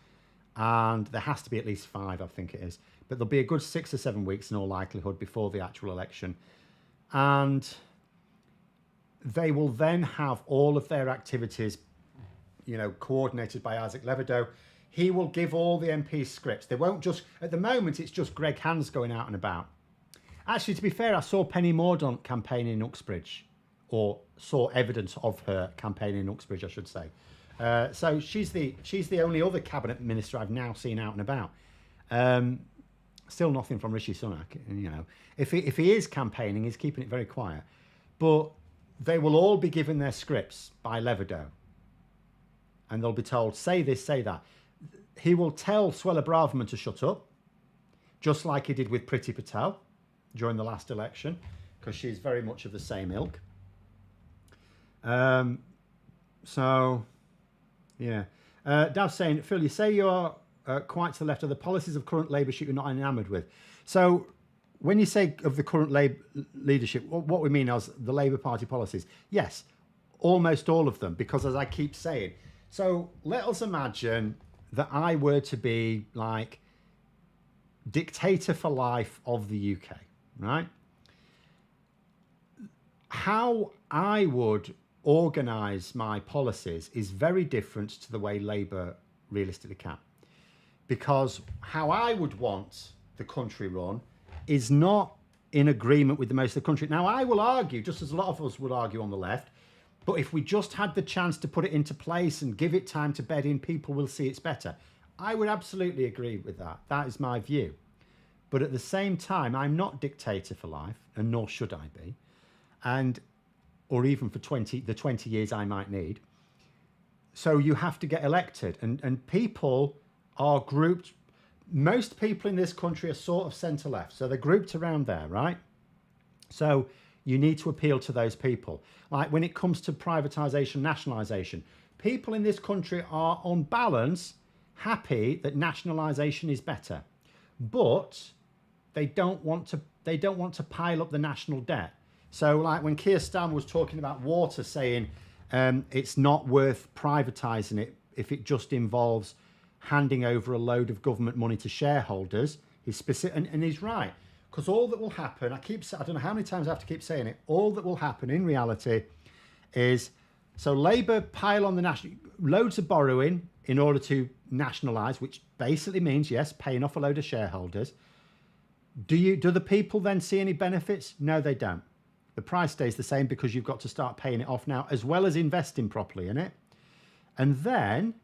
and there has to be at least 5, I think it is. But there'll be a good 6 or 7 weeks in all likelihood before the actual election. And they will then have all of their activities, coordinated by Isaac Levidow. He will give all the MPs scripts. They won't just, at the moment, it's just Greg Hands going out and about. Actually, to be fair, I saw Penny Mordaunt campaigning in Uxbridge, or saw evidence of her campaigning in Uxbridge, I should say. So she's the only other cabinet minister I've now seen out and about. Still nothing from Rishi Sunak. If he is campaigning, he's keeping it very quiet. But they will all be given their scripts by Levidow, and they'll be told, say this, say that. He will tell Suella Braverman to shut up, just like he did with Priti Patel during the last election, because she's very much of the same ilk. So, yeah. Dav's saying, Phil, you say you're quite to the left of the policies of current Labour you're not enamoured with. So, when you say of the current leadership, what we mean is the Labour Party policies. Yes, almost all of them, because as I keep saying, so let us imagine that I were to be like dictator for life of the UK, right? How I would organise my policies is very different to the way Labour realistically can. Because how I would want the country run is not in agreement with the most of the country. Now, I will argue, just as a lot of us would argue on the left, but if we just had the chance to put it into place and give it time to bed in, people will see it's better. I would absolutely agree with that. That is my view. But at the same time, I'm not dictator for life, and nor should I be. Or even for the 20 years I might need. So you have to get elected. And people are grouped. Most people in this country are sort of centre-left. So they're grouped around there, right? So you need to appeal to those people. Like when it comes to privatisation, nationalisation, people in this country are on balance happy that nationalisation is better. But they don't want to pile up the national debt. So like when Keir Starmer was talking about water, saying it's not worth privatising it if it just involves handing over a load of government money to shareholders. He's specific, and he's right, because all that will happen, I don't know how many times I have to keep saying it, all that will happen in reality is, so Labour pile on the national, loads of borrowing in order to nationalise, which basically means, yes, paying off a load of shareholders. Do the people then see any benefits? No, they don't. The price stays the same because you've got to start paying it off now, as well as investing properly in it. And then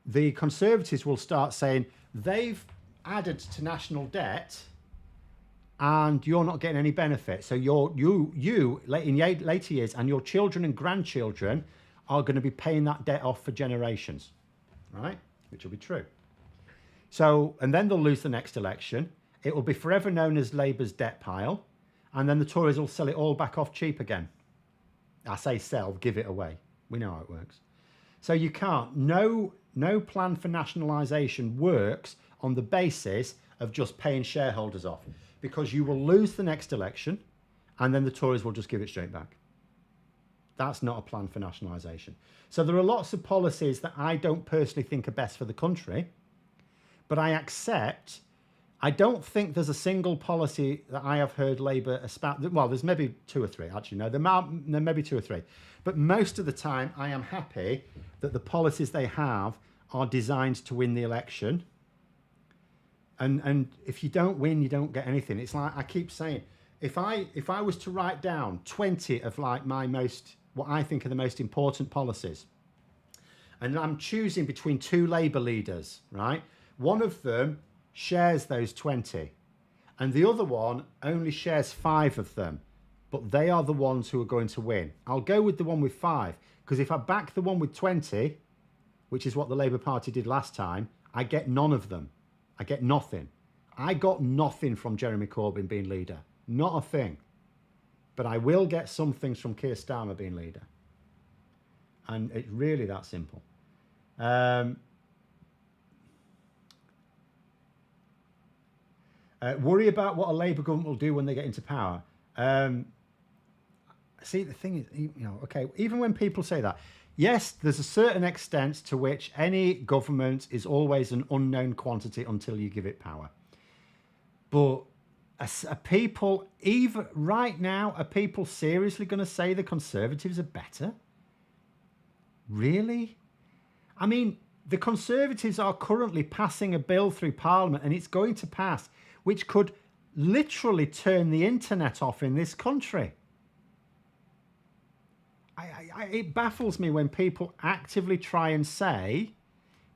the Conservatives will start saying they've added to national debt and you're not getting any benefit. So you in later years, and your children and grandchildren are going to be paying that debt off for generations, right? Which will be true. So, and then they'll lose the next election. It will be forever known as Labour's debt pile. And then the Tories will sell it all back off cheap again. I say sell, give it away. We know how it works. So you can't. No plan for nationalisation works on the basis of just paying shareholders off, because you will lose the next election and then the Tories will just give it straight back. That's not a plan for nationalisation. So there are lots of policies that I don't personally think are best for the country, but I accept. I don't think there's a single policy that I have heard Labour espouse. Well, there's maybe 2 or 3, actually. No, there may be 2 or 3. But most of the time, I am happy that the policies they have are designed to win the election. And if you don't win, you don't get anything. It's like I keep saying, if I was to write down 20 of like what I think are the most important policies, and I'm choosing between 2 Labour leaders, right? One of them shares those 20, and the other one only shares 5 of them, but they are the ones who are going to win. I'll go with the one with 5, because if I back the one with 20, which is what the Labour Party did last time, I get none of them. I get nothing. I got nothing from Jeremy Corbyn being leader. Not a thing. But I will get some things from Keir Starmer being leader. And it's really that simple. Worry about what a Labour government will do when they get into power. See, the thing is, okay, even when people say that, yes, there's a certain extent to which any government is always an unknown quantity until you give it power. But are people, even right now, are people seriously going to say the Conservatives are better? Really? I mean, the Conservatives are currently passing a bill through Parliament, and it's going to pass, which could literally turn the internet off in this country. It baffles me when people actively try and say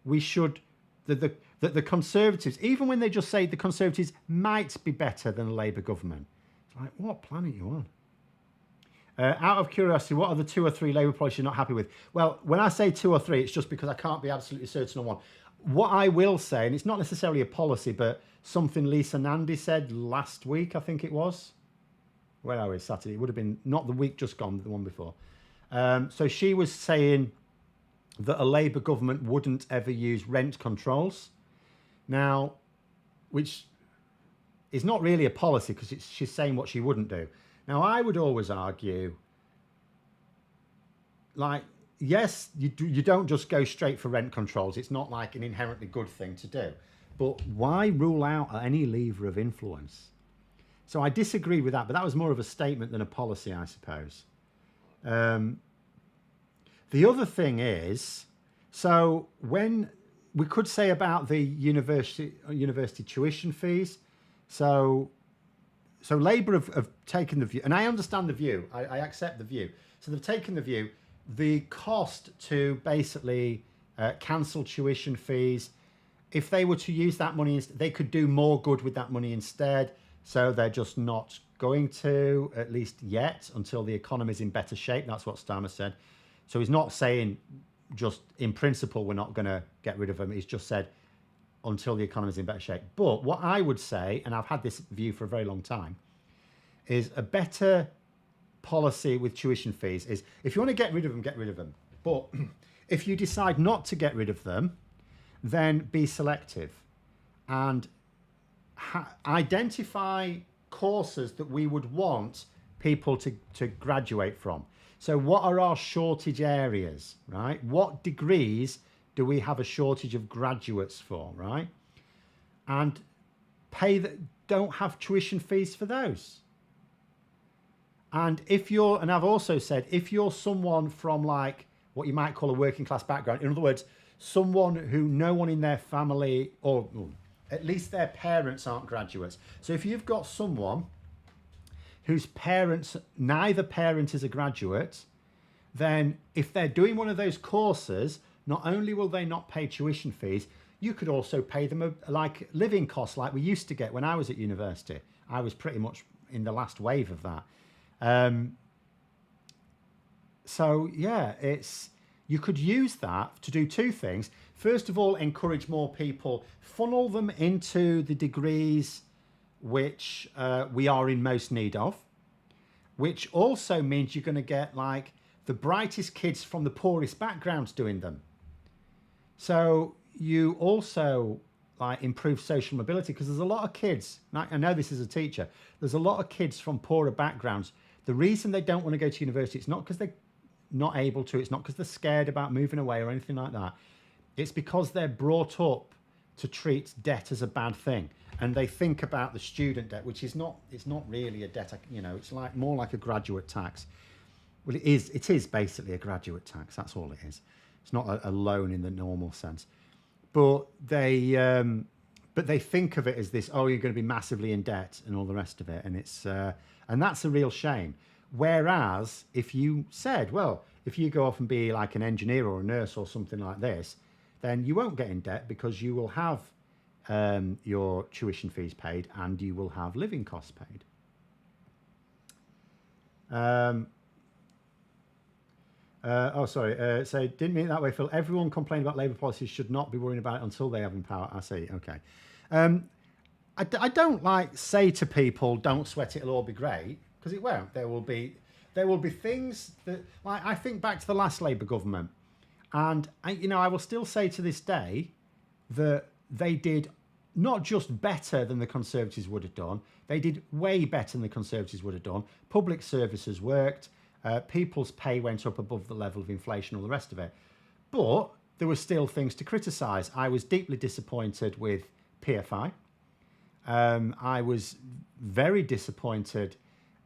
we should, that the Conservatives, even when they just say the Conservatives might be better than a Labour government. It's like, what planet are you on? Out of curiosity, what are the 2 or 3 Labour policies you're not happy with? Well, when I say 2 or 3, it's just because I can't be absolutely certain on one. What I will say, and it's not necessarily a policy, but something Lisa Nandy said last week, I think it was. Where are we? Saturday. It would have been not the week just gone, but the one before. So she was saying that a Labour government wouldn't ever use rent controls. Now, which is not really a policy because she's saying what she wouldn't do. Now, I would always argue, like, yes, you don't just go straight for rent controls. It's not like an inherently good thing to do. But why rule out any lever of influence? So I disagree with that, but that was more of a statement than a policy, I suppose. The other thing is, so when we could say about the university tuition fees, so Labour have taken the view, and I understand the view, I accept the view. So they've taken the view, the cost to basically cancel tuition fees, if they were to use that money, they could do more good with that money instead. So they're just not going to, at least yet, until the economy is in better shape. That's what Starmer said. So he's not saying just in principle we're not going to get rid of them. He's just said until the economy is in better shape. But what I would say, and I've had this view for a very long time, is a better policy with tuition fees is if you want to get rid of them, get rid of them. But if you decide not to get rid of them, then be selective and identify courses that we would want people to graduate from. So what are our shortage areas, right? What degrees do we have a shortage of graduates for, right? And don't have tuition fees for those. And and I've also said, if you're someone from like what you might call a working class background, in other words, someone who no one in their family or at least their parents aren't graduates. So if you've got someone whose neither parent is a graduate, then if they're doing one of those courses, not only will they not pay tuition fees, you could also pay them like living costs like we used to get when I was at university. I was pretty much in the last wave of that. So yeah, you could use that to do 2 things. First of all, encourage more people, funnel them into the degrees which we are in most need of, which also means you're going to get like the brightest kids from the poorest backgrounds doing them. So you also like improve social mobility because there's a lot of kids, I know this as a teacher, there's a lot of kids from poorer backgrounds. The reason they don't want to go to university, it's not because they're not able to, it's not because they're scared about moving away or anything like that. It's because they're brought up to treat debt as a bad thing. And they think about the student debt, which is it's not really a debt, it's like more like a graduate tax. Well, it is basically a graduate tax. That's all it is. It's not a loan in the normal sense. But they think of it as this, you're going to be massively in debt and all the rest of it. And and that's a real shame. Whereas if you said, well, if you go off and be like an engineer or a nurse or something like this, then you won't get in debt because you will have your tuition fees paid and you will have living costs paid. So didn't mean it that way, Phil. Everyone complaining about Labour policies should not be worrying about it until they have in power. I see. Okay. I don't say to people, don't sweat it, it'll all be great, because it won't. There will be things that, like, I think back to the last Labour government, and I will still say to this day that they did not just better than the Conservatives would have done, they did way better than the Conservatives would have done. Public services worked. People's pay went up above the level of inflation, all the rest of it. But there were still things to criticise. I was deeply disappointed with PFI. I was very disappointed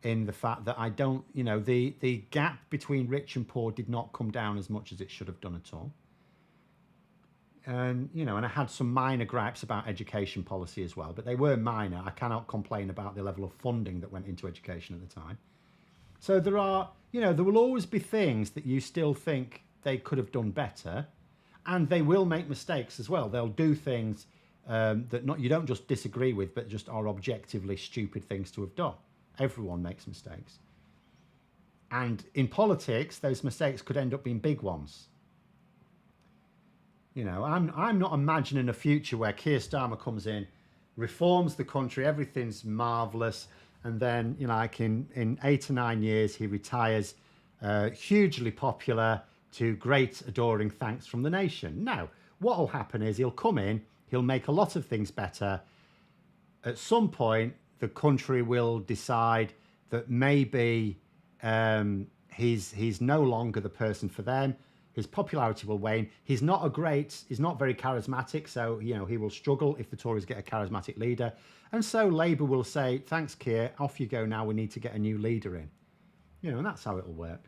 in the fact that I don't, the gap between rich and poor did not come down as much as it should have done at all. And, and I had some minor gripes about education policy as well, but they were minor. I cannot complain about the level of funding that went into education at the time. So there are, there will always be things that you still think they could have done better, and they will make mistakes as well. They'll do things that you don't just disagree with, but just are objectively stupid things to have done. Everyone makes mistakes. And in politics, those mistakes could end up being big ones. I'm not imagining a future where Keir Starmer comes in, reforms the country, everything's marvellous, and then, like in 8 or 9 years, he retires, hugely popular, to great adoring thanks from the nation. No, what will happen is he'll come in, he'll make a lot of things better. At some point, the country will decide that maybe he's no longer the person for them. His popularity will wane. He's not very charismatic, so he will struggle if the Tories get a charismatic leader. And so Labour will say, thanks, Keir, off you go now, we need to get a new leader in. And that's how it'll work.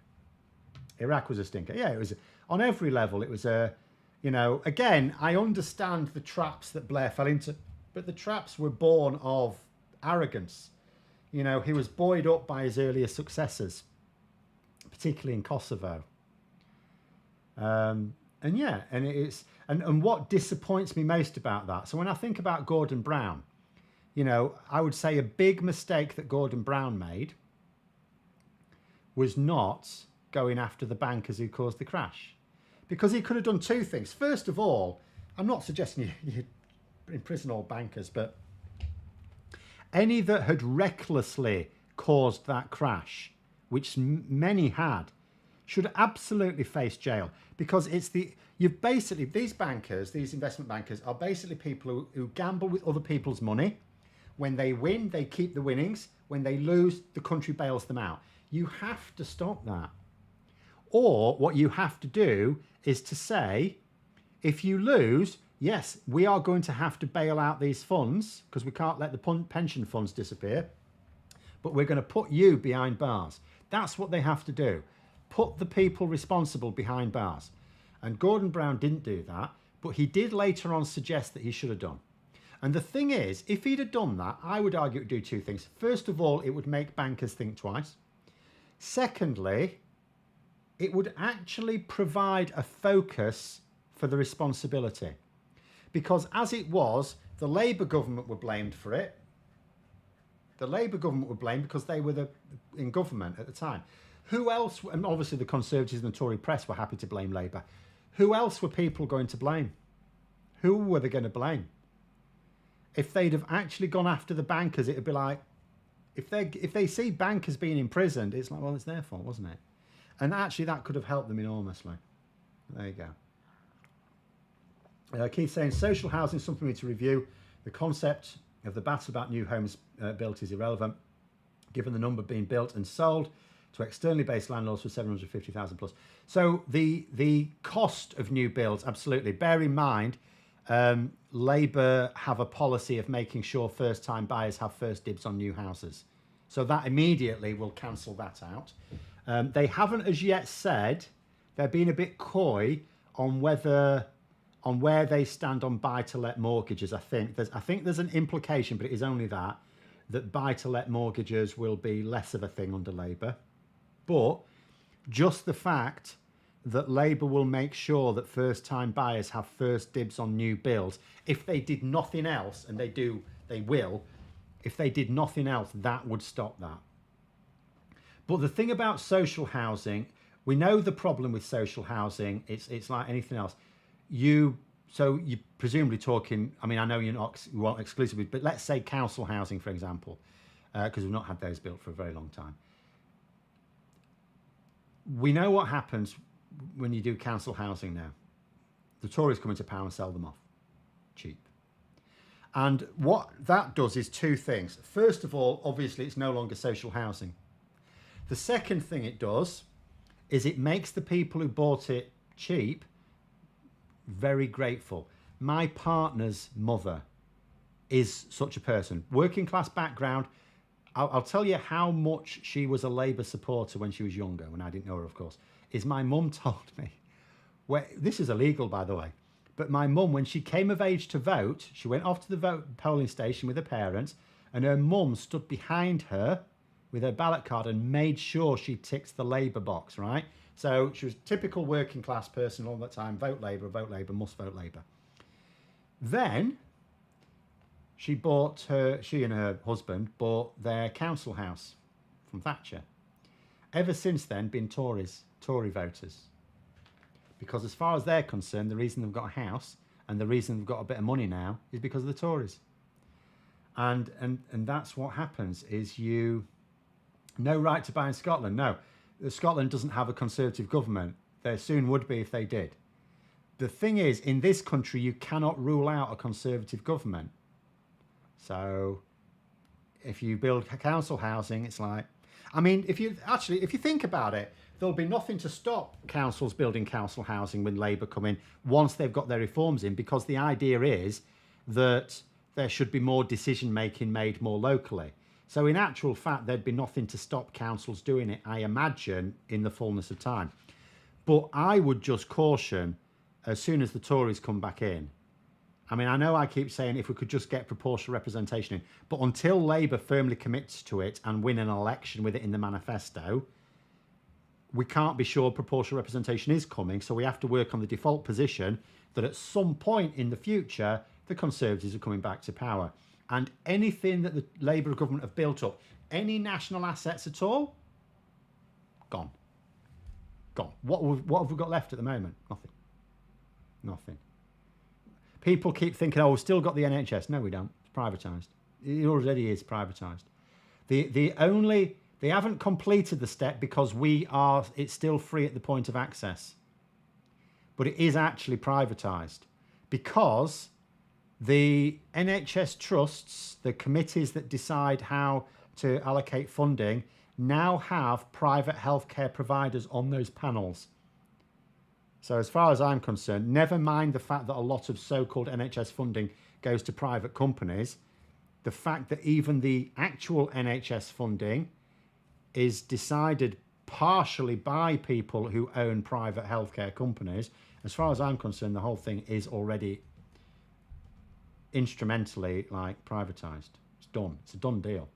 Iraq was a stinker. Yeah, it was on every level. It was again, I understand the traps that Blair fell into, but the traps were born of arrogance. He was buoyed up by his earlier successors, particularly in Kosovo. And what disappoints me most about that. So when I think about Gordon Brown, I would say a big mistake that Gordon Brown made was not going after the bankers who caused the crash, because he could have done two things. First of all, I'm not suggesting you imprison all bankers, but any that had recklessly caused that crash, which many had, should absolutely face jail, because these bankers, these investment bankers, are basically people who gamble with other people's money. When they win, they keep the winnings. When they lose, the country bails them out. You have to stop that. Or what you have to do is to say, if you lose, yes, we are going to have to bail out these funds because we can't let the pension funds disappear, but we're going to put you behind bars. That's what they have to do. Put the people responsible behind bars. And Gordon Brown didn't do that, but he did later on suggest that he should have done. And the thing is, if he'd have done that, I would argue it would do two things. First of all, it would make bankers think twice. Secondly, it would actually provide a focus for the responsibility. Because as it was, the Labour government were blamed for it. The Labour government were blamed because they were in government at the time. Who else, and obviously the Conservatives and the Tory press were happy to blame Labour. Who else were people going to blame? Who were they going to blame? If they'd have actually gone after the bankers, it'd be like, if they see bankers being imprisoned, it's like, well, it's their fault, wasn't it? And actually that could have helped them enormously. There you go. Keith saying, social housing is something we need to review. The concept of the battle about new homes built is irrelevant, given the number being built and sold to externally based landlords for 750,000 plus. So the cost of new builds, absolutely. Bear in mind, Labour have a policy of making sure first-time buyers have first dibs on new houses. So that immediately will cancel that out. They haven't as yet said, they're being a bit coy on where they stand on buy-to-let mortgages. I think there's an implication, but it is only that buy-to-let mortgages will be less of a thing under Labour. But just the fact that Labour will make sure that first-time buyers have first dibs on new builds, if they did nothing else, and they will, if they did nothing else, that would stop that. But the thing about social housing, we know the problem with social housing. It's like anything else. You're presumably talking, I mean, I know you won't exclusively, but let's say council housing, for example, because we've not had those built for a very long time. We know what happens when you do council housing now. The Tories come into power and sell them off cheap. And what that does is two things. First of all, obviously, it's no longer social housing. The second thing it does is it makes the people who bought it cheap very grateful. My partner's mother is such a person. Working class background. I'll tell you how much she was a Labour supporter when she was younger, when I didn't know her, of course, is my mum told me, this is illegal, by the way, but my mum, when she came of age to vote, she went off to the polling station with her parents, and her mum stood behind her with her ballot card and made sure she ticked the Labour box, right? So she was a typical working class person all the time, vote Labour, must vote Labour. Then she and her husband bought their council house from Thatcher. Ever since then, been Tory voters. Because as far as they're concerned, the reason they've got a house and the reason they've got a bit of money now is because of the Tories. And that's what happens, is no right to buy in Scotland. No, Scotland doesn't have a Conservative government. There soon would be if they did. The thing is, in this country, you cannot rule out a Conservative government. So if you build council housing, it's like, I mean, if you think about it, there'll be nothing to stop councils building council housing when Labour come in once they've got their reforms in, because the idea is that there should be more decision making made more locally. So in actual fact, there'd be nothing to stop councils doing it, I imagine, in the fullness of time. But I would just caution, as soon as the Tories come back in, I mean, I know I keep saying if we could just get proportional representation in, but until Labour firmly commits to it and win an election with it in the manifesto, we can't be sure proportional representation is coming. So we have to work on the default position that at some point in the future, the Conservatives are coming back to power. And anything that the Labour government have built up, any national assets at all, gone. Gone. What have we got left at the moment? Nothing. People keep thinking, oh, we've still got the NHS. No, we don't. It's privatised. It already is privatised. They haven't completed the step because it's still free at the point of access. But it is actually privatised because the NHS trusts, the committees that decide how to allocate funding, now have private healthcare providers on those panels. So as far as I'm concerned, never mind the fact that a lot of so-called NHS funding goes to private companies, the fact that even the actual NHS funding is decided partially by people who own private healthcare companies, as far as I'm concerned, the whole thing is already instrumentally privatised. It's done. It's a done deal.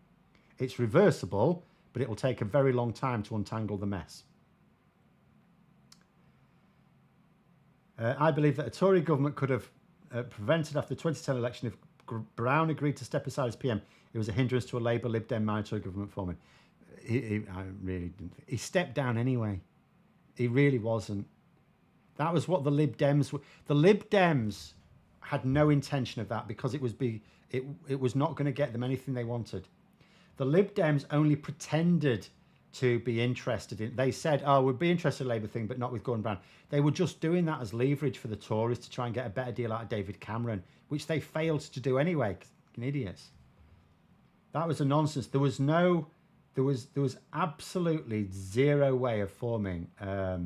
It's reversible, but it will take a very long time to untangle the mess. I believe that a Tory government could have prevented after the 2010 election if Brown agreed to step aside as PM. It was a hindrance to a Labour Lib Dem minority government forming. I really didn't. He stepped down anyway. He really wasn't. That was what the Lib Dems were. The Lib Dems had no intention of that because it was not going to get them anything they wanted. The Lib Dems only pretended to be interested in. They said, "Oh, we'd be interested in the Labour thing, but not with Gordon Brown." They were just doing that as leverage for the Tories to try and get a better deal out of David Cameron, which they failed to do anyway. Fucking idiots. That was a nonsense. There was absolutely zero way of forming a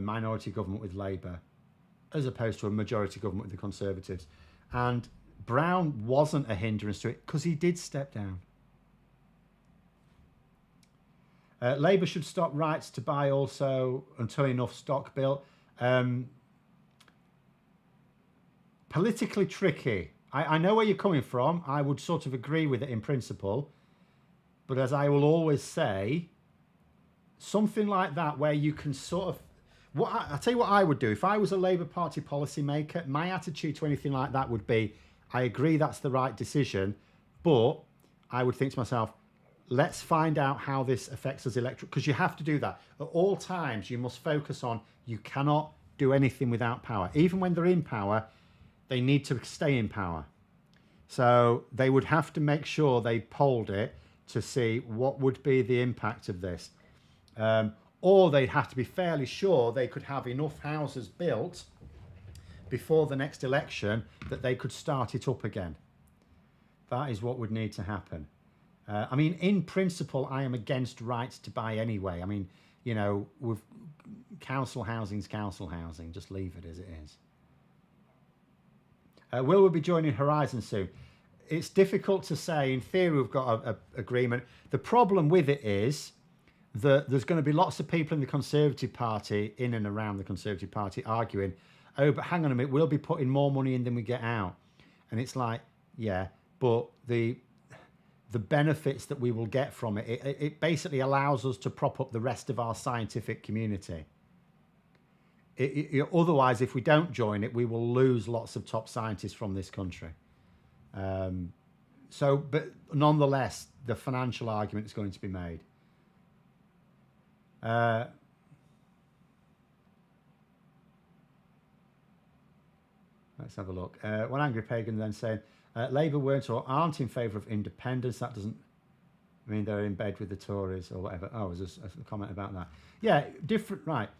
minority government with Labour as opposed to a majority government with the Conservatives. And Brown wasn't a hindrance to it because he did step down. Labour should stop rights to buy also until enough stock built. Politically tricky. I know where you're coming from. I would sort of agree with it in principle. But as I will always say, something like that where you can sort of... I'll tell you what I would do. If I was a Labour Party policymaker, my attitude to anything like that would be, I agree that's the right decision, but I would think to myself, let's find out how this affects us electorate, because you have to do that. At all times, you must focus on, you cannot do anything without power. Even when they're in power, they need to stay in power. So they would have to make sure they polled it to see what would be the impact of this. Or they'd have to be fairly sure they could have enough houses built before the next election that they could start it up again. That is what would need to happen. I mean, in principle, I am against rights to buy anyway. I mean, you know, with council housing's council housing. Just leave it as it is. Will we be joining Horizon soon? It's difficult to say. In theory, we've got an agreement. The problem with it is that there's going to be lots of people in the Conservative Party, in and around the Conservative Party, arguing, oh, but hang on a minute, we'll be putting more money in than we get out. And it's like, yeah, but the benefits that we will get from it, it basically allows us to prop up the rest of our scientific community. Otherwise, if we don't join it, we will lose lots of top scientists from this country. But nonetheless, the financial argument is going to be made. Let's have a look. One angry pagan then saying, Labour weren't or aren't in favour of independence. That doesn't mean they're in bed with the Tories or whatever. Oh, there's a comment about that. Yeah, different, right.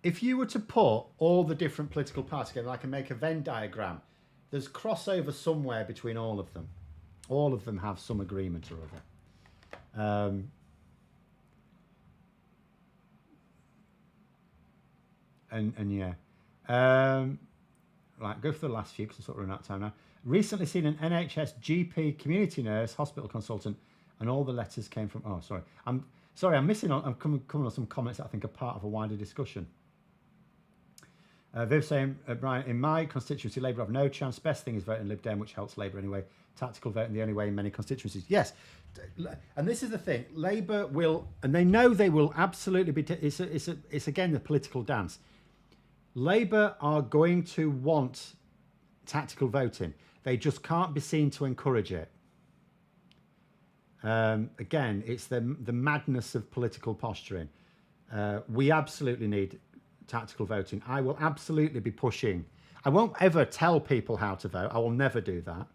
If you were to put all the different political parties together, I can make a Venn diagram. There's crossover somewhere between all of them. All of them have some agreement or other. And yeah. Right, go for the last few because I'm sort of running out of time now. Recently seen an NHS GP, community nurse, hospital consultant, and all the letters came from... Oh, sorry. I'm missing on... I'm coming on some comments that I think are part of a wider discussion. Viv saying, Brian, in my constituency, Labour have no chance. Best thing is voting Lib Dem, which helps Labour anyway. Tactical voting the only way in many constituencies. Yes. And this is the thing. Labour will... And they know they will absolutely be... It's again, the political dance. Labour are going to want tactical voting. They just can't be seen to encourage it. Again, it's the madness of political posturing. We absolutely need tactical voting. I will absolutely be pushing. I won't ever tell people how to vote. I will never do that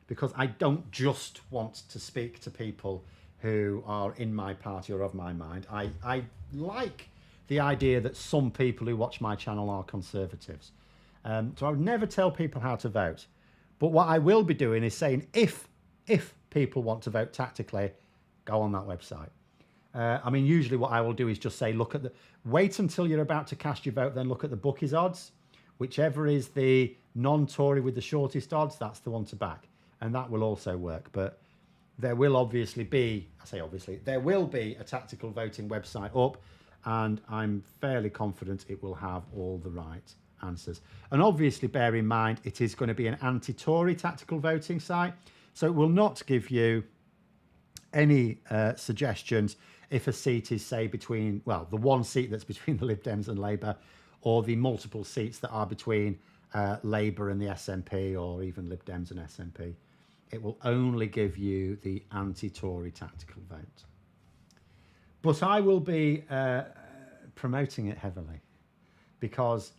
because I don't just want to speak to people who are in my party or of my mind. I like the idea that some people who watch my channel are conservatives. So I would never tell people how to vote. But what I will be doing is saying, if people want to vote tactically, go on that website. I mean, usually what I will do is just say, wait until you're about to cast your vote, then look at the bookies odds. Whichever is the non-Tory with the shortest odds, that's the one to back. And that will also work. But there will obviously be, there will be a tactical voting website up, and I'm fairly confident it will have all the right answers. And obviously bear in mind, it is going to be an anti-Tory tactical voting site. So it will not give you any suggestions if a seat is, say, between, well, the one seat that's between the Lib Dems and Labour, or the multiple seats that are between Labour and the SNP, or even Lib Dems and SNP. It will only give you the anti-Tory tactical vote. But I will be promoting it heavily because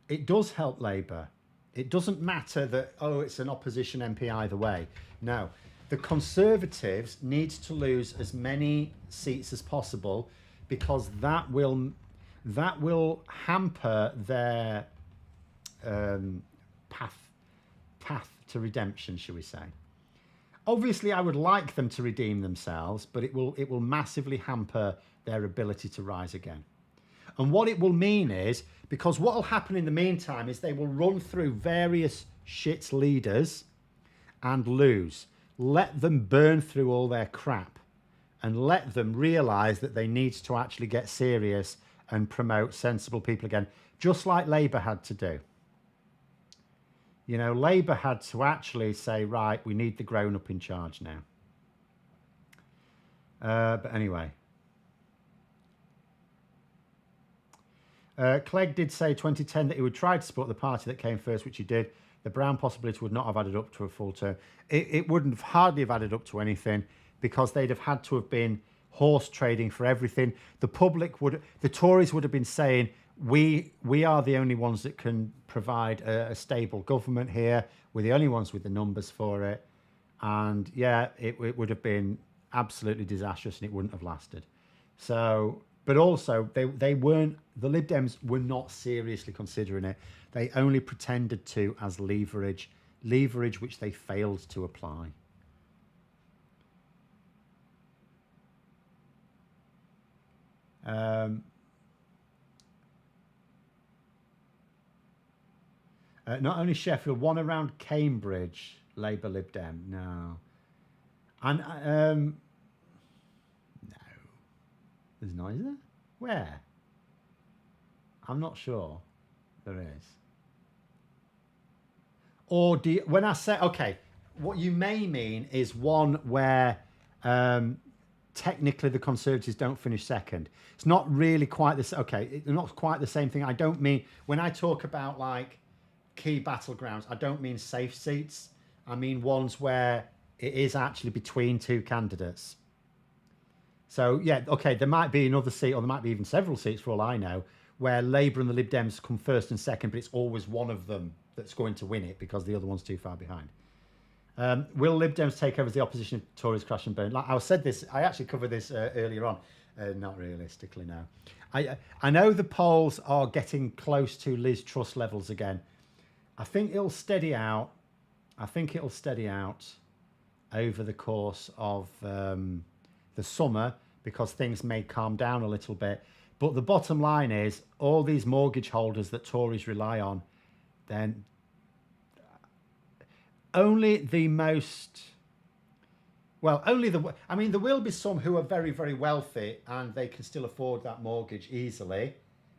it does help Labour. It doesn't matter that, oh, it's an opposition MP either way. No, the Conservatives need to lose as many seats as possible because that will hamper their path to redemption, shall we say. Obviously, I would like them to redeem themselves, but it will massively hamper their ability to rise again. And what it will mean is, because what will happen in the meantime is they will run through various shit leaders and lose. Let them burn through all their crap and let them realise that they need to actually get serious and promote sensible people again, just like Labour had to do. You know, Labour had to actually say, right, we need the grown-up in charge now. But anyway. Clegg did say 2010 that he would try to support the party that came first, which he did. The Brown possibility would not have added up to a full term. It wouldn't have hardly have added up to anything because they'd have had to have been horse trading for everything. The Tories would have been saying, we are the only ones that can provide a stable government here. We're the only ones with the numbers for it. And yeah, it would have been absolutely disastrous and it wouldn't have lasted. So, but also they weren't, the Lib Dems were not seriously considering it. They only pretended to as leverage which they failed to apply. Not only Sheffield, one around Cambridge, Labour Lib Dem. No. And no. There's not, is there? Where? I'm not sure there is. Or do you, when I say, okay, what you may mean is one where technically the Conservatives don't finish second. It's not really quite this. Okay, it's not quite the same thing. I don't mean, when I talk about like key battlegrounds, I don't mean safe seats. I mean ones where it is actually between two candidates. So yeah, okay, there might be another seat, or there might be even several seats for all I know, where Labour and the Lib Dems come first and second, but it's always one of them that's going to win it because the other one's too far behind. Will Lib Dems take over as the opposition if Tories crash and burn? Like I said this, I actually covered this earlier on. Not realistically, no. I know the polls are getting close to Liz Truss levels again. I think it'll steady out. Over the course of the summer because things may calm down a little bit. But the bottom line is all these mortgage holders that Tories rely on, then only the most, well, only the, I mean, there will be some who are very, very wealthy and they can still afford that mortgage easily.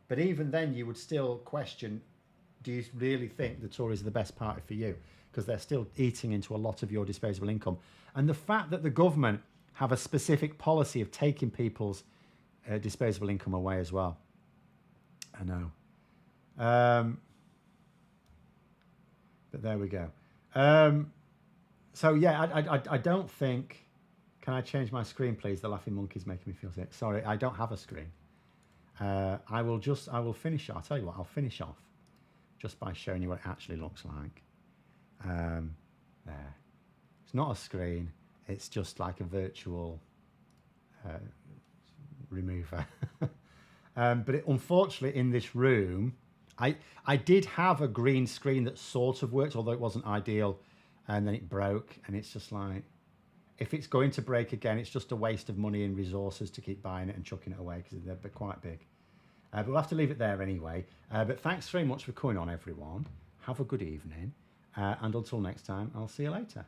But even then you would still question, do you really think the Tories are the best party for you? Because they're still eating into a lot of your disposable income. And the fact that the government have a specific policy of taking people's disposable income away as well. I know. But there we go. So yeah, I don't think, can I change my screen please? The laughing monkey's making me feel sick. Sorry, I don't have a screen. I will finish, I'll tell you what, I'll finish off just by showing you what it actually looks like. There. It's not a screen, it's just like a virtual remover. But unfortunately in this room, I did have a green screen that sort of worked, although it wasn't ideal, and then it broke, and it's just like, if it's going to break again, it's just a waste of money and resources to keep buying it and chucking it away because they're quite big. But we'll have to leave it there anyway. But thanks very much for coming on, everyone. Have a good evening. And until next time, I'll see you later.